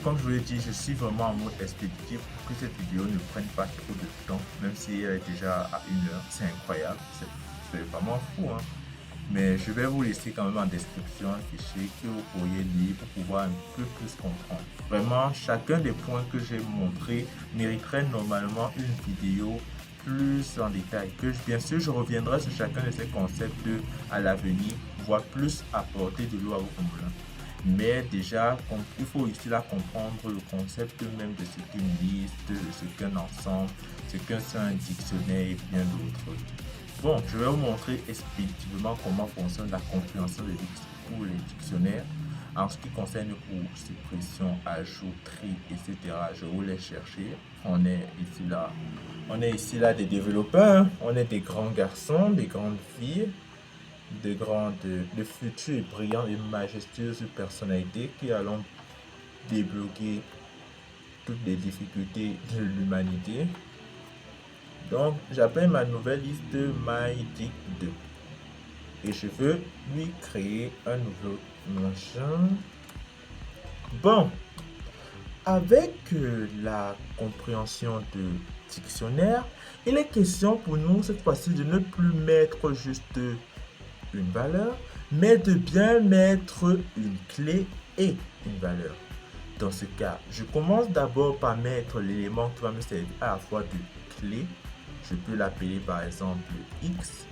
Comme je vous l'ai dit, je suis vraiment en mode expéditif pour que cette vidéo ne prenne pas trop de temps, même si elle est déjà à 1 heure. C'est incroyable, c'est vraiment fou, hein. Mais je vais vous laisser quand même en description un fichier que vous pourriez lire pour pouvoir un peu plus comprendre. Vraiment, chacun des points que j'ai montrés mériterait normalement une vidéo plus en détail. Bien sûr, je reviendrai sur chacun de ces concepts à l'avenir, voire plus apporter de l'eau à vos moulins. Mais déjà, il faut ici là comprendre le concept même de ce qu'une liste, de ce qu'un ensemble, ce qu'un dictionnaire et bien d'autres. Bon, je vais vous montrer expéditivement comment fonctionne la compréhension des listes pour les dictionnaires. En ce qui concerne pour suppression, ajout, tri, etc., je vous laisse chercher. On est ici là des développeurs, on est des grands garçons, des grandes filles, de futures et brillantes et majestueuses personnalités qui allons débloquer toutes les difficultés de l'humanité. Donc, j'appelle ma nouvelle liste MyDic2 et je veux lui créer un nouveau machin. Bon, avec la compréhension de dictionnaire, il est question pour nous cette fois-ci de ne plus mettre juste une valeur, mais de bien mettre une clé et une valeur. Dans ce cas, je commence d'abord par mettre l'élément qui va me servir à la fois de clé. Je peux l'appeler par exemple X.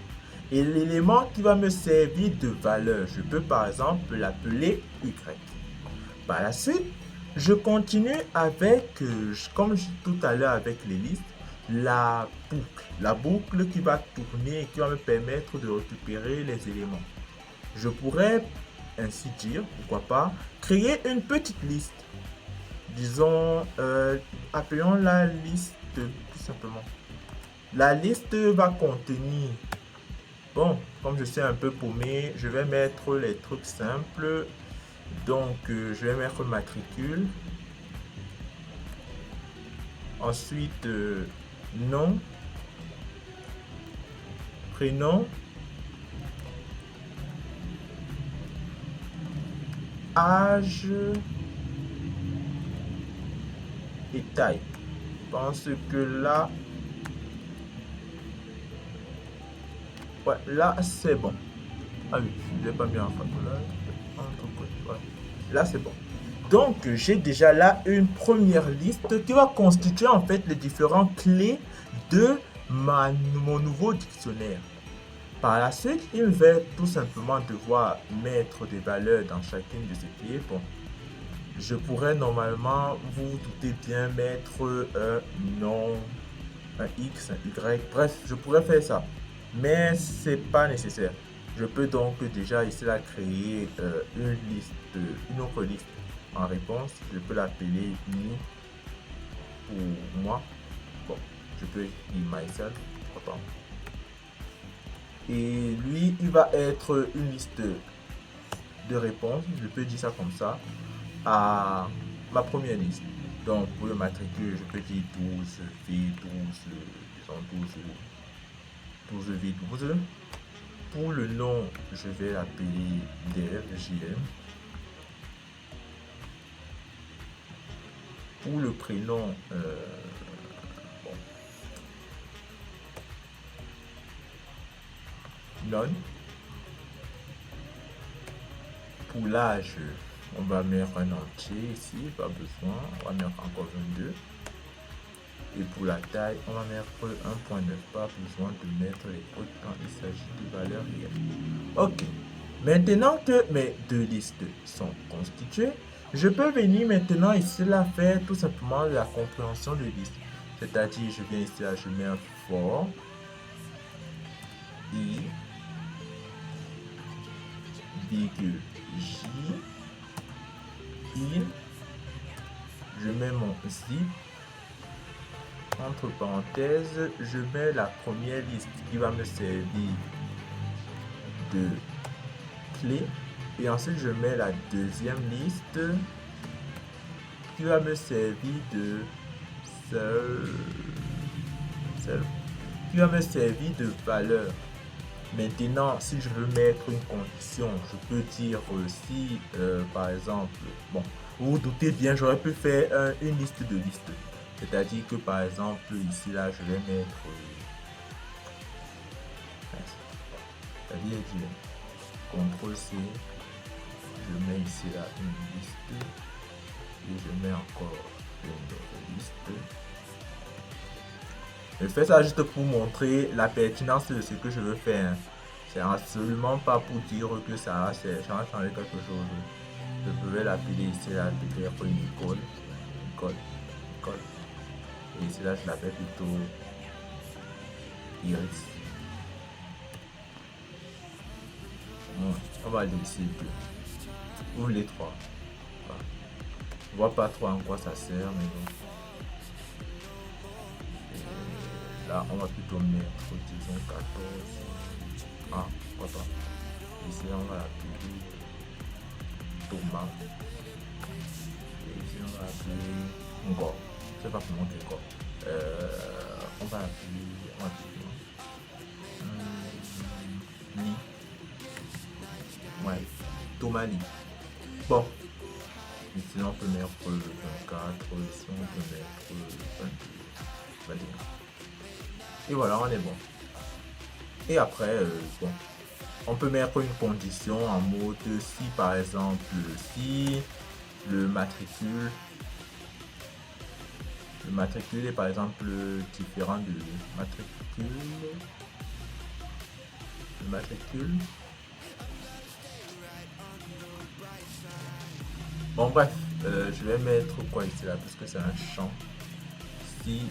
Et l'élément qui va me servir de valeur, je peux par exemple l'appeler Y. Par la suite, je continue avec, comme tout à l'heure avec les listes, la boucle. La boucle qui va tourner et qui va me permettre de récupérer les éléments. Je pourrais ainsi dire, pourquoi pas, créer une petite liste. Disons, appelons la liste tout simplement. La liste va contenir, bon, comme je suis un peu paumé, je vais mettre les trucs simples. Donc, je vais mettre matricule. Ensuite, nom, prénom, âge et taille. Je pense que là, ouais, là c'est bon. Ah oui, je n'ai pas mis en photo là. Là c'est bon. Donc j'ai déjà là une première liste qui va constituer en fait les différentes clés de mon nouveau dictionnaire. Par la suite, il va tout simplement devoir mettre des valeurs dans chacune de ces clés. Bon, je pourrais normalement, vous vous doutez bien, mettre un nom, un X, un Y, bref, je pourrais faire ça. Mais c'est pas nécessaire. Je peux donc déjà ici là créer une autre liste en réponse. Je peux l'appeler me pour moi. Bon, je peux dire myself. Pardon. Et lui, il va être une liste de réponses. Je peux dire ça comme ça à ma première liste. Donc pour le matricule, je peux dire 12V12, disons 12V12. Pour le nom, je vais l'appeler DFJM. Pour le prénom, non. Pour l'âge, on va mettre un entier ici, pas besoin. On va mettre encore 22. Et pour la taille, on va mettre 1.9. Pas besoin de mettre les codes quand il s'agit de valeurs réelles. Ok. Maintenant que mes deux listes sont constituées, je peux venir maintenant ici là faire tout simplement la compréhension de liste. C'est-à-dire, je viens ici, là, je mets un for i virgule j i, je mets mon zip, entre parenthèses, je mets la première liste qui va me servir de clé, et ensuite je mets la deuxième liste qui va me servir de qui va me servir de valeur. Maintenant, si je veux mettre une condition, je peux dire si, par exemple, bon, vous vous doutez bien, j'aurais pu faire une liste de listes. C'est-à-dire que, par exemple, ici, là, je vais mettre... c'est-à-dire, CTRL-C, je mets ici, là, une liste, et je mets encore une liste. Je fais ça juste pour montrer la pertinence de ce que je veux faire. C'est absolument pas pour dire que ça a changé quelque chose. Je pouvais l'appeler ici, là, peut-être une école. Et ici, là, je l'appelle plutôt Iris. Bon, on va laisser deux. Ou les trois. Voilà. Je vois pas trop en quoi ça sert, mais bon. Là, on va plutôt mettre, disons, 14. Ah, pourquoi pas. Ici, on va l'appeler Thomas. Et ici, on va appeler Ngo. Je sais pas comment c'est Ngo. On va appeler Li. Ouais, Thomas Li. Bon. Ici, on peut mettre 24. Ici, on peut mettre 22. Et voilà, on est bon. Et après, bon, on peut mettre une condition en mode si par exemple, si le matricule est par exemple différent de matricule. Bon bref, je vais mettre quoi ici là, parce que c'est un champ. Si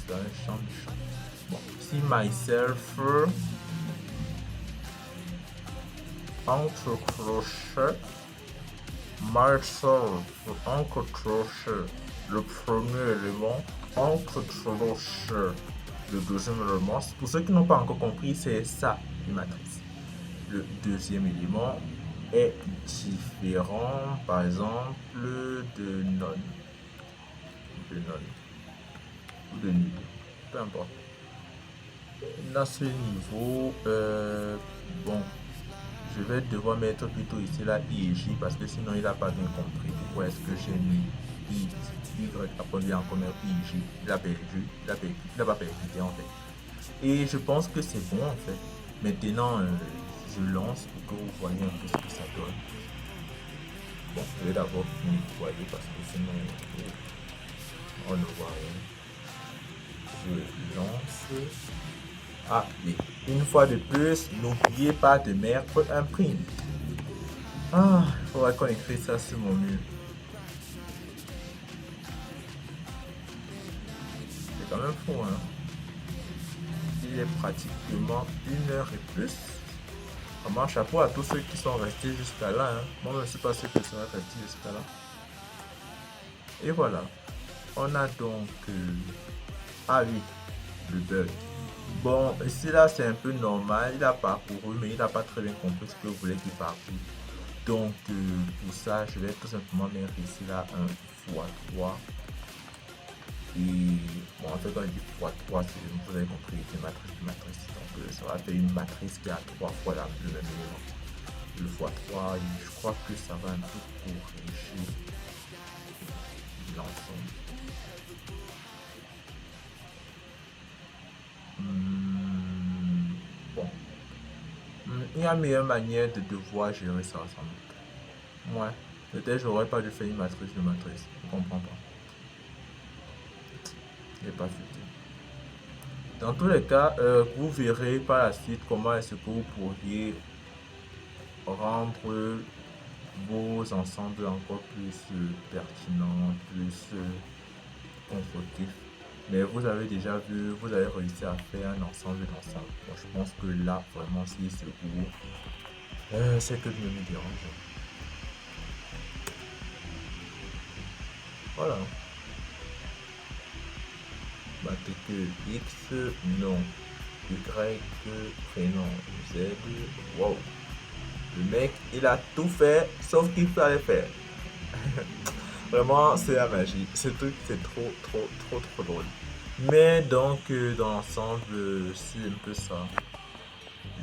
c'est un champ du champ. Bon, si myself entre crochet, myself entre crochet, le premier élément, entre crochet, le deuxième élément. Pour ceux qui n'ont pas encore compris, c'est ça une matrice. Le deuxième élément est différent, par exemple, de non, ou de nul, peu importe. Dans ce niveau, bon, je vais devoir mettre plutôt ici là I et J parce que sinon il n'a pas bien compris pourquoi est-ce que j'ai mis I, Y, après en commun I, J. Il a pas percuté en fait. Et je pense que c'est bon en fait. Maintenant, je lance pour que vous voyez un peu ce que ça donne. Bon, je vais d'abord nettoyer parce que sinon on ne voit rien. Je lance. Ah oui, une fois de plus, n'oubliez pas de mettre un print. Ah, il faudrait qu'on écrit ça sur mon mur. C'est quand même fou, hein. Il est pratiquement 1h et plus. Vraiment, chapeau à tous ceux qui sont restés jusqu'à là. Hein. Moi, je ne sais pas ceux qui sont restés jusqu'à là. Et voilà. On a donc... Ah oui, le bug. Bon, ici là c'est un peu normal, il a parcouru mais il n'a pas très bien compris ce que vous voulez qu'il parcourt. Donc pour ça je vais tout simplement mettre ici là un x3. Et bon en fait quand je dis x3, vous avez compris, c'est matrice. Donc ça va faire une matrice qui a 3 fois le même élément. Le x3, je crois que ça va un peu corriger l'ensemble. Bon. Il y a une meilleure manière de devoir gérer ça sans doute. Ouais. Peut-être j'aurais pas dû faire une matrice de matrice. Je comprends pas. Il n'est pas futé. Dans tous les cas, vous verrez par la suite comment est-ce que vous pourriez rendre vos ensembles encore plus pertinents, plus constructifs. Mais vous avez déjà vu, vous avez réussi à faire un ensemble d'ensemble. Bon, je pense que là, vraiment, si c'est où, c'est que je me dérange. Voilà. Battez que X, non. Y, prénom, Z. Wow. Le mec, il a tout fait, sauf qu'il fallait faire. Vraiment, c'est la magie. Ce truc, c'est trop drôle. Mais donc, dans l'ensemble, c'est un peu ça.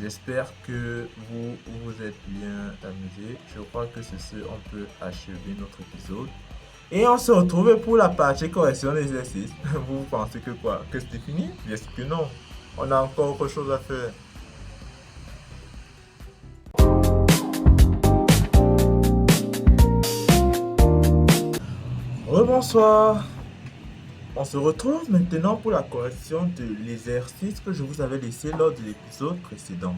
J'espère que vous êtes bien amusés. Je crois que ceci, on peut achever notre épisode. Et on se retrouve pour la partie correction des exercices. Vous pensez que quoi? Que c'était fini? Bien sûr que non. On a encore autre chose à faire. Rebonsoir. On se retrouve maintenant pour la correction de l'exercice que je vous avais laissé lors de l'épisode précédent.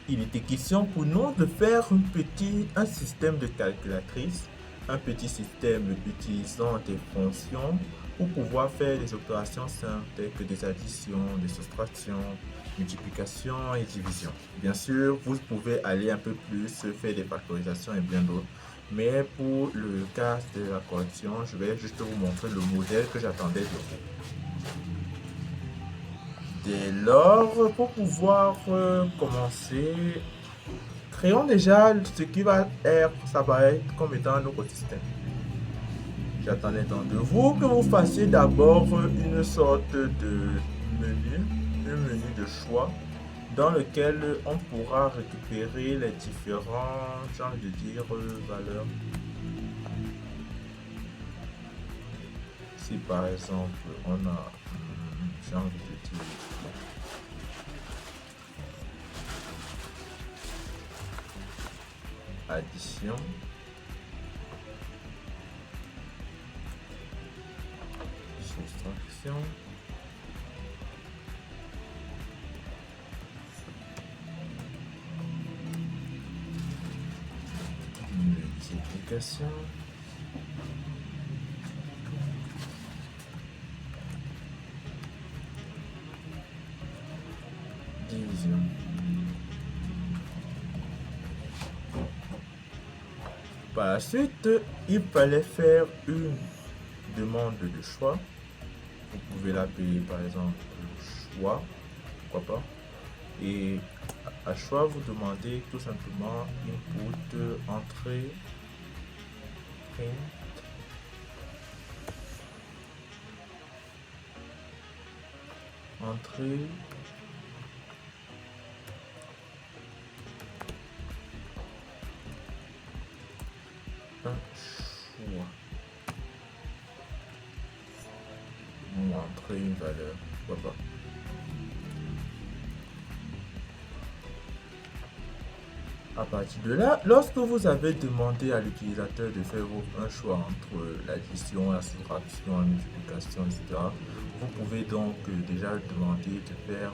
Il était question pour nous de faire un système de calculatrice, un petit système utilisant des fonctions pour pouvoir faire des opérations simples telles que des additions, des soustractions, multiplication et division. Bien sûr, vous pouvez aller un peu plus, faire des factorisations et bien d'autres. Mais pour le cas de la correction, je vais juste vous montrer le modèle que j'attendais de vous. Dès lors, pour pouvoir commencer, créons déjà ce qui va s'apparaître comme étant notre système. J'attendais donc de vous que vous fassiez d'abord une sorte de menu, un menu de choix dans lequel on pourra récupérer les différents, j'ai envie de dire, valeurs. Si par exemple on a, j'ai envie de dire, addition, soustraction, multiplication, division. Par la suite, il fallait faire une demande de choix. Vous pouvez l'appeler par exemple choix, pourquoi pas. Et à choix, vous demandez tout simplement input, entrée, print. Entrée, un choix. Ou entrer une valeur, pourquoi pas. À partir de là, lorsque vous avez demandé à l'utilisateur de faire un choix entre l'addition, la soustraction, la multiplication, etc., vous pouvez donc déjà demander de faire...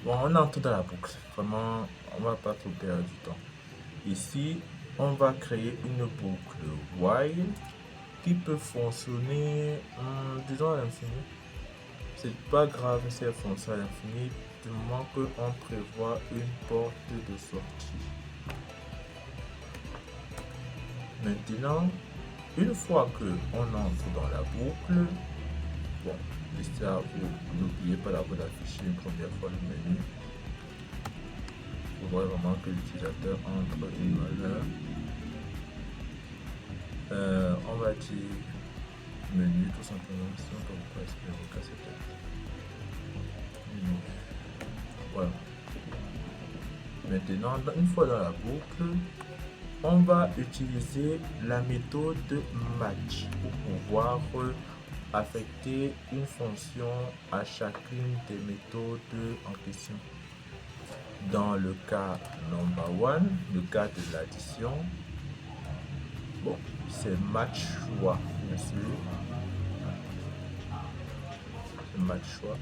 bon, on entre dans la boucle. Vraiment, on va pas trop perdre du temps. Ici, on va créer une boucle while qui peut fonctionner, disons, à l'infini. C'est pas grave si elle fonctionne à l'infini, du moment qu'on prévoit une porte de sortie. Maintenant, une fois qu'on entre dans la boucle, bon, ça, vous n'oubliez pas d'abord d'afficher une première fois le menu. Vous voyez vraiment que l'utilisateur entre une valeur. On va dire menu tout simplement, si on peut pas espérer que c'est voilà. Maintenant, une fois dans la boucle, on va utiliser la méthode match pour pouvoir affecter une fonction à chacune des méthodes en question. Dans le cas number one, le cas de l'addition, bon, c'est match choix, bien sûr. C'est match choix.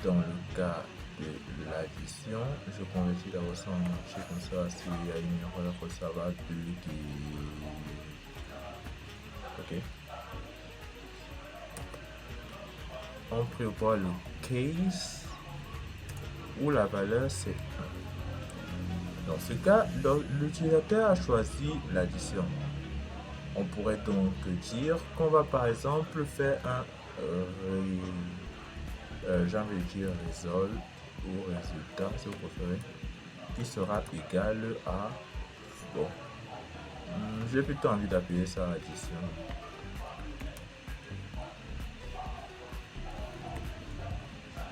Dans le cas de l'addition. Je convertis d'abord ça en entier, comme ça, s'il y a une erreur, ça va buguer. Ok. On prévoit le case où la valeur c'est 1. Dans ce cas, l'utilisateur a choisi l'addition. On pourrait donc dire qu'on va par exemple faire un j'ai envie de dire résolve ou résultat si vous préférez, qui sera égal à bon, j'ai plutôt envie d'appeler ça addition.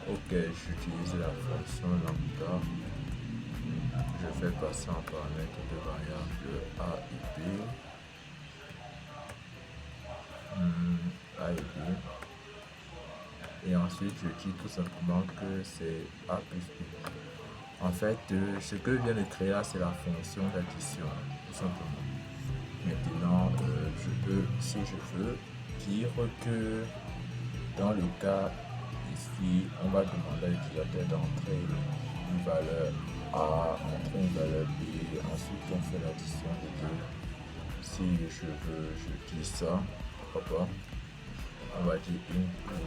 Ok, j'utilise la fonction lambda. Je fais passer en paramètre de variables a et b. A et b. Et ensuite, je dis tout simplement que c'est a plus b. En fait, ce que je viens de créer là, c'est la fonction d'addition, tout simplement. Maintenant, je peux, si je veux, dire que dans le cas ici, on va demander à l'utilisateur d'entrer une valeur A, entrer une valeur B, ensuite on fait l'addition des deux. Si je veux, je dis ça, pourquoi pas, on va dire input.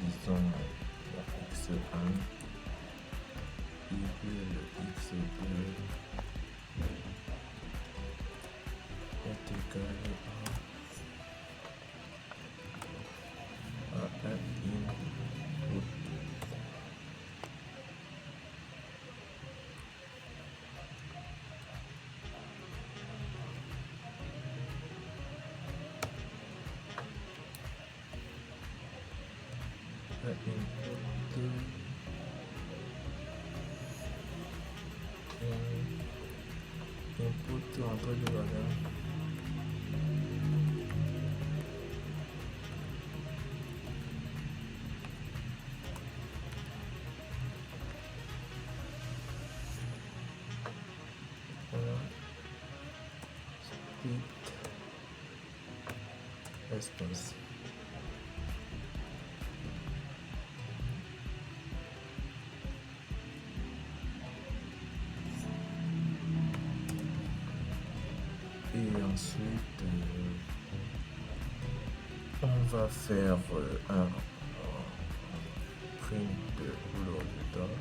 Disons x1 égale x2 est égal à un input. Input entre deux valeurs. Voilà. Split espace. Et ensuite, on va faire un print pour le résultat.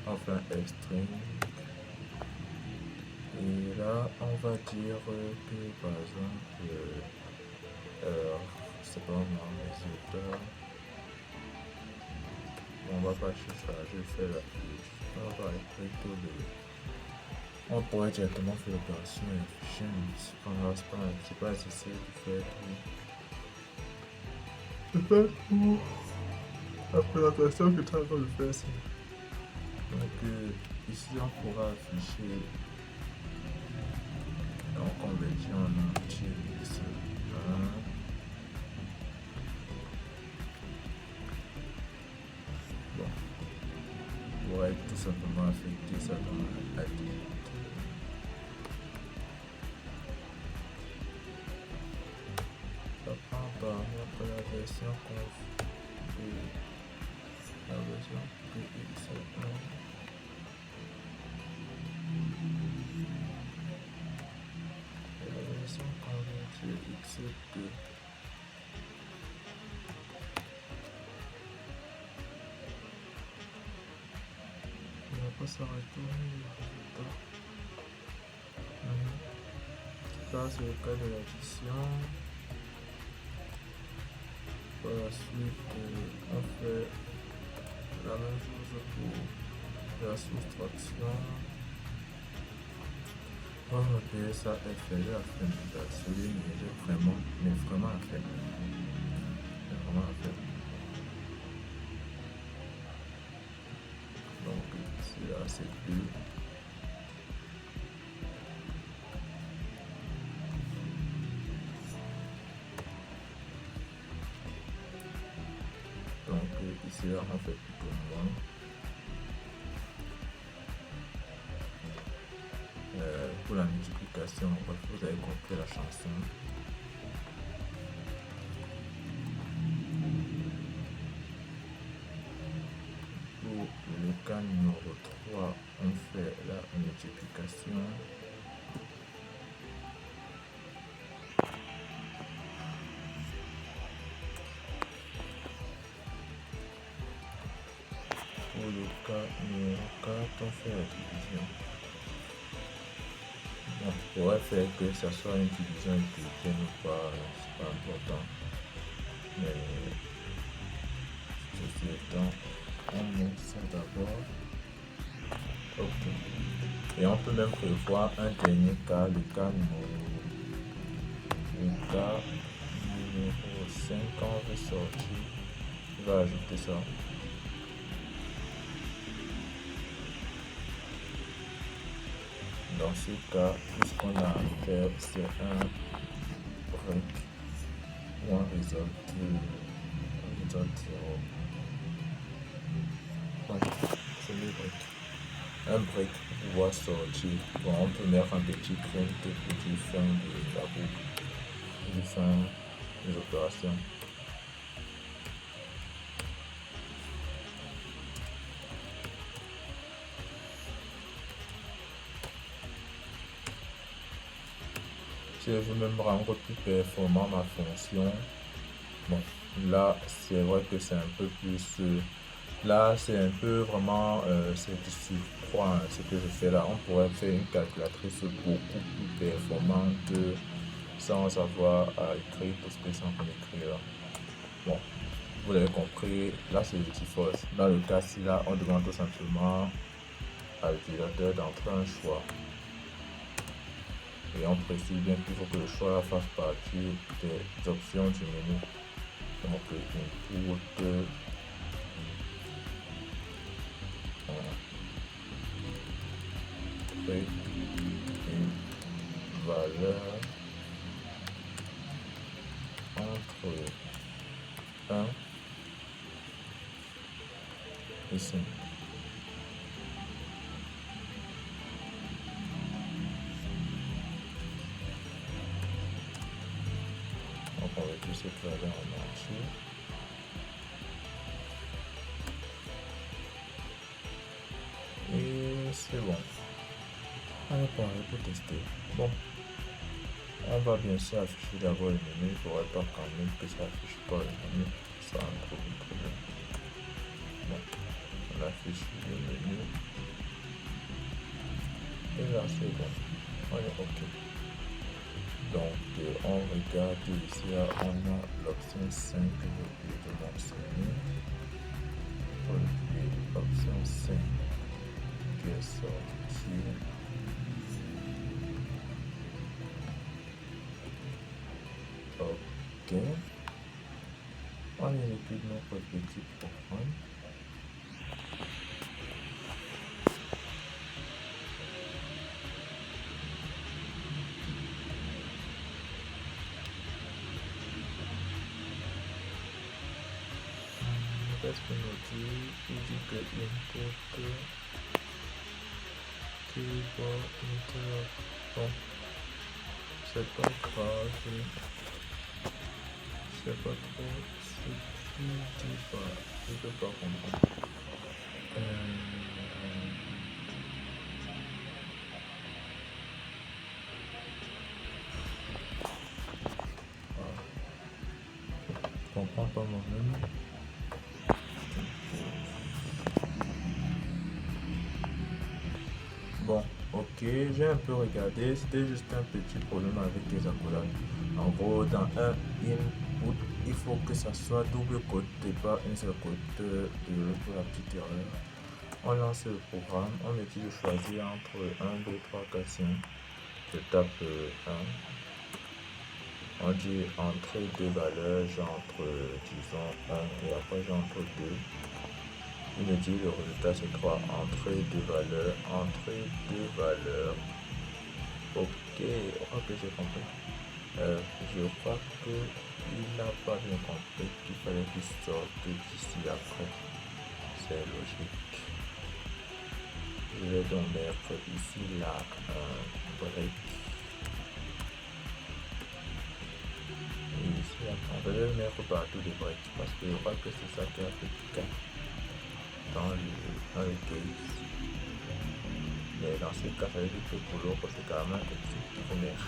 Enfin, string. Et là, on va dire que par exemple, c'est pas mon résultat. On va pas charger, faire la fiche. On va plutôt on pourrait directement faire l'opération efficiente. C'est pas nécessaire de faire tout. La présentation que tu as besoin de faire, c'est. Donc ici on pourra afficher en convertir en entier x1. Bon, on pourrait tout simplement affecter ça dans la tête. Ça prend par exemple la version conf la version x1. Convertir x2. On va pas s'arrêter au résultat. Ça c'est le cas de l'addition. Par la suite, on fait la même chose pour la soustraction. On va appeler ça FL à fermentation, mais vraiment à faire. Vraiment à faire. Donc, c'est là, c'est plus. Donc, ici là on fait plutôt moins. Pour la multiplication, bref, vous avez compris la chanson. Pour le cas numéro 3, on fait la multiplication. Pour le cas numéro 4, on fait la division. On pourrait faire que ça soit une division intelligente ou pas, c'est pas important. Mais ceci étant, on met ça d'abord. Ok. Et on peut même prévoir un dernier cas, le cas numéro 5, quand on veut sortir, on va ajouter ça. Dans ce cas, tout ce qu'on a à faire, c'est un break ou un result 0. Voilà, c'est le break. Un break pour pouvoir sortir. Bon, on peut mettre un petit print pour dire fin de la boucle, de fin des opérations. Si je veux même rendre plus performant ma fonction, bon, là c'est vrai que c'est un peu plus là c'est un peu vraiment c'est du surcroît, hein, ce que je fais là. On pourrait faire une calculatrice beaucoup plus performante sans avoir à écrire tout ce que c'est en train d'écrire là. Bon, vous l'avez compris, là c'est le default. Dans le cas-ci là, on demande tout simplement à l'utilisateur d'entrer un choix. Et on précise bien qu'il faut que le choix fasse partie des options du menu. Donc input, et une valeur entre 1 et 5. Donc on va mettre cette valeur en entier. Et c'est bon. On est paré pour tester. Bon. On va bien sûr afficher d'abord le menu. Il ne faudrait pas quand même que ça affiche pas le menu. Ça a un problème. Bon. On affiche le menu. Et là c'est bon. On est OK. Donc on regarde ici, là, on a l'option 5 que j'ai oublié de mentionner. L'option 5 qui est sortie. Ok. On exécute notre petit programme. Qu'est-ce qu'on nous dit? Il dit que input keyboard interrupt. Bon, c'est pas grave. Je sais pas trop ce qu'il dit pas. Je peux pas comprendre. Je comprends pas moi-même. Bon, ok, j'ai un peu regardé, c'était juste un petit problème avec les accolades. En gros, dans un input, il faut que ça soit double côté, pas une seule côté pour la petite erreur. On lance le programme, on me dit de choisir entre 1, 2, 3, 4, 5. Je tape 1. On dit entrer deux valeurs, j'entre disons 1 et après j'entre 2. Il me dit le résultat c'est 3. Entrer deux valeurs, entrer deux valeurs. Ok, j'ai compris. Je crois qu'il n'a pas bien compris qu'il fallait qu'il sorte d'ici après. C'est logique. Je vais donc mettre ici là un break. Et ici, on va le mettre partout des breaks parce que je crois que c'est ça qui a fait cas dans le case. Mais dans ce cas, ça veut dire que pour l'autre, c'est quand même quelque chose qu'il faut mettre.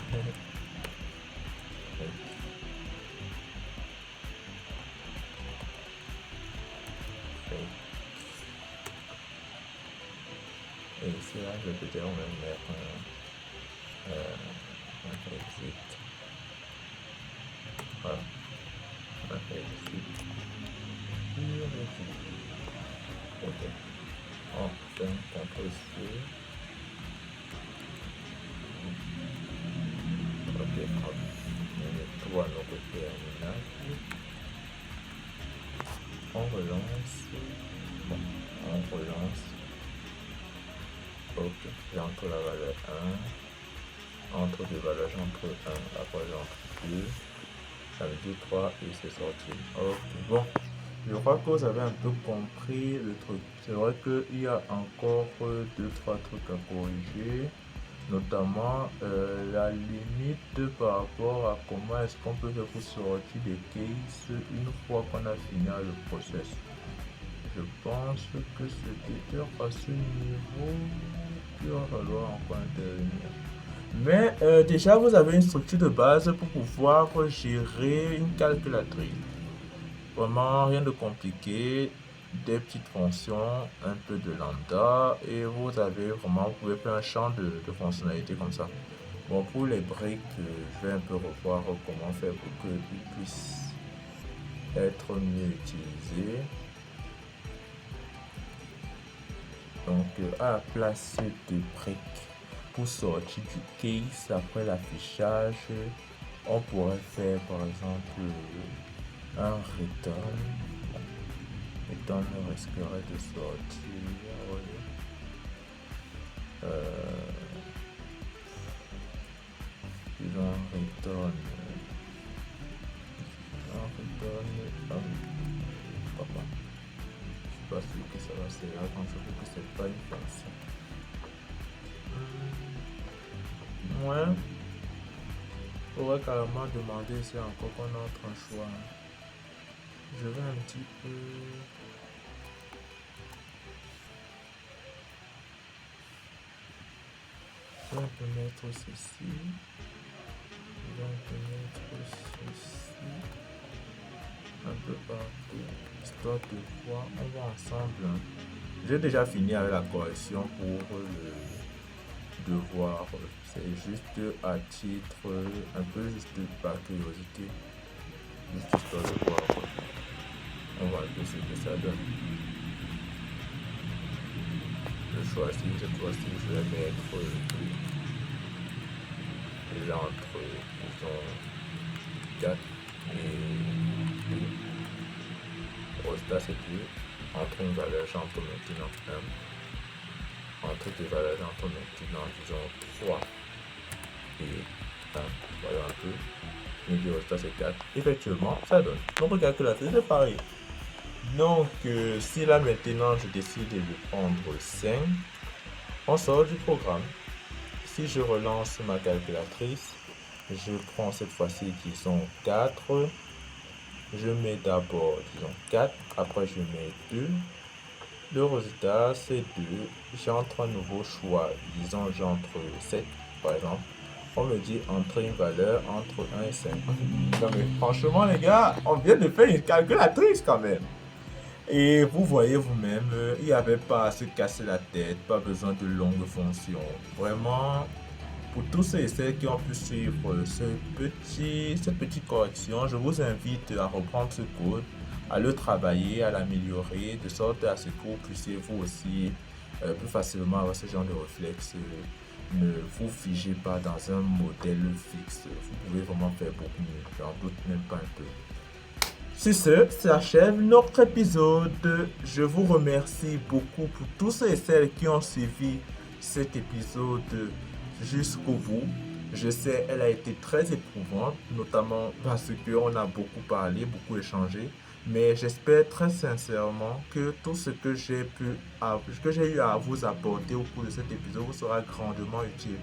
Et ici, là, je vais peut-être même mettre un exit. Voilà. Un exit. Ok. On fait un CTRL-C. Ok, hop. On met tout à nos côtés terminal. On relance. Bon, on relance. Ok, j'entre la valeur 1. Entre deux valeurs, j'entre 1. Après, j'entre 2. Ça veut dire 3 et c'est sorti. Ok, bon. Je crois que vous avez un peu compris le truc. C'est vrai qu'il y a encore 2-3 trucs à corriger. Notamment la limite par rapport à comment est-ce qu'on peut faire pour sortir des cases une fois qu'on a fini le process. Je pense que c'est peut-être à ce niveau qu'il va falloir encore intervenir. Mais déjà, vous avez une structure de base pour pouvoir gérer une calculatrice. Vraiment rien de compliqué, des petites fonctions, un peu de lambda et vous pouvez faire un champ de fonctionnalités comme ça. Bon, pour les breaks, je vais un peu revoir comment faire pour qu'ils puissent être mieux utilisés. Donc, à la place de break pour sortir du case après l'affichage, on pourrait faire par exemple un return. Return risquerait de sortir. Disons un return. Papa. Je suis pas sûr que ça va servir quand je trouve que c'est pas une fonction. Ouais. Faudrait carrément demander si encore qu'on a autre choix. Je vais un petit peu. Je vais un peu mettre ceci. Je vais un peu mettre ceci. Un peu partout. Histoire de voir. On va ensemble. J'ai déjà fini avec la correction pour le devoir. C'est juste à titre, un peu juste par curiosité. Juste histoire de voir. On va voir ce que ça donne. Je choisis, cette fois-ci, je vais mettre l'entre, disons, 4 et 2. Résultat, c'est 2. Entre une valeur, j'entre maintenant 1. Entre deux valeurs, j'entre maintenant, disons, 3 et 1. Voilà un peu. Mais le résultat, c'est 4. Effectivement, ça donne. Notre calculatrice est pareil. Donc, si là maintenant je décide de prendre 5, on sort du programme. Si je relance ma calculatrice, je prends cette fois-ci disons 4. Je mets d'abord disons 4, après je mets 2. Le résultat c'est 2. J'entre un nouveau choix, disons j'entre 7 par exemple. On me dit entrer une valeur entre 1 et 5. Non mais franchement les gars, on vient de faire une calculatrice quand même. Et vous voyez vous-même, il n'y avait pas à se casser la tête, pas besoin de longues fonctions. Vraiment, pour tous ceux et celles qui ont pu suivre cette petite correction, je vous invite à reprendre ce code, à le travailler, à l'améliorer, de sorte à ce que vous puissiez vous aussi plus facilement avoir ce genre de réflexe. Ne vous figez pas dans un modèle fixe. Vous pouvez vraiment faire beaucoup mieux. J'en doute même pas un peu. Sur ce, s'achève notre épisode. Je vous remercie beaucoup pour tous ceux et celles qui ont suivi cet épisode jusqu'au bout. Je sais, elle a été très éprouvante, notamment parce qu'on a beaucoup parlé, beaucoup échangé, mais j'espère très sincèrement que tout ce que que j'ai eu à vous apporter au cours de cet épisode vous sera grandement utile,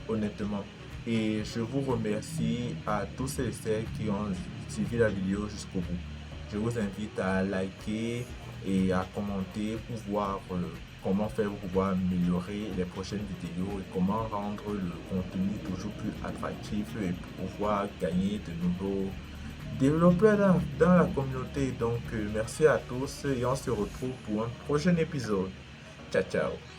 honnêtement. Et je vous remercie à tous ceux et celles qui ont suivi la vidéo jusqu'au bout. Je vous invite à liker et à commenter pour voir comment faire pour pouvoir améliorer les prochaines vidéos et comment rendre le contenu toujours plus attractif et pour pouvoir gagner de nouveaux développeurs dans la communauté. Donc, merci à tous et on se retrouve pour un prochain épisode. Ciao, ciao.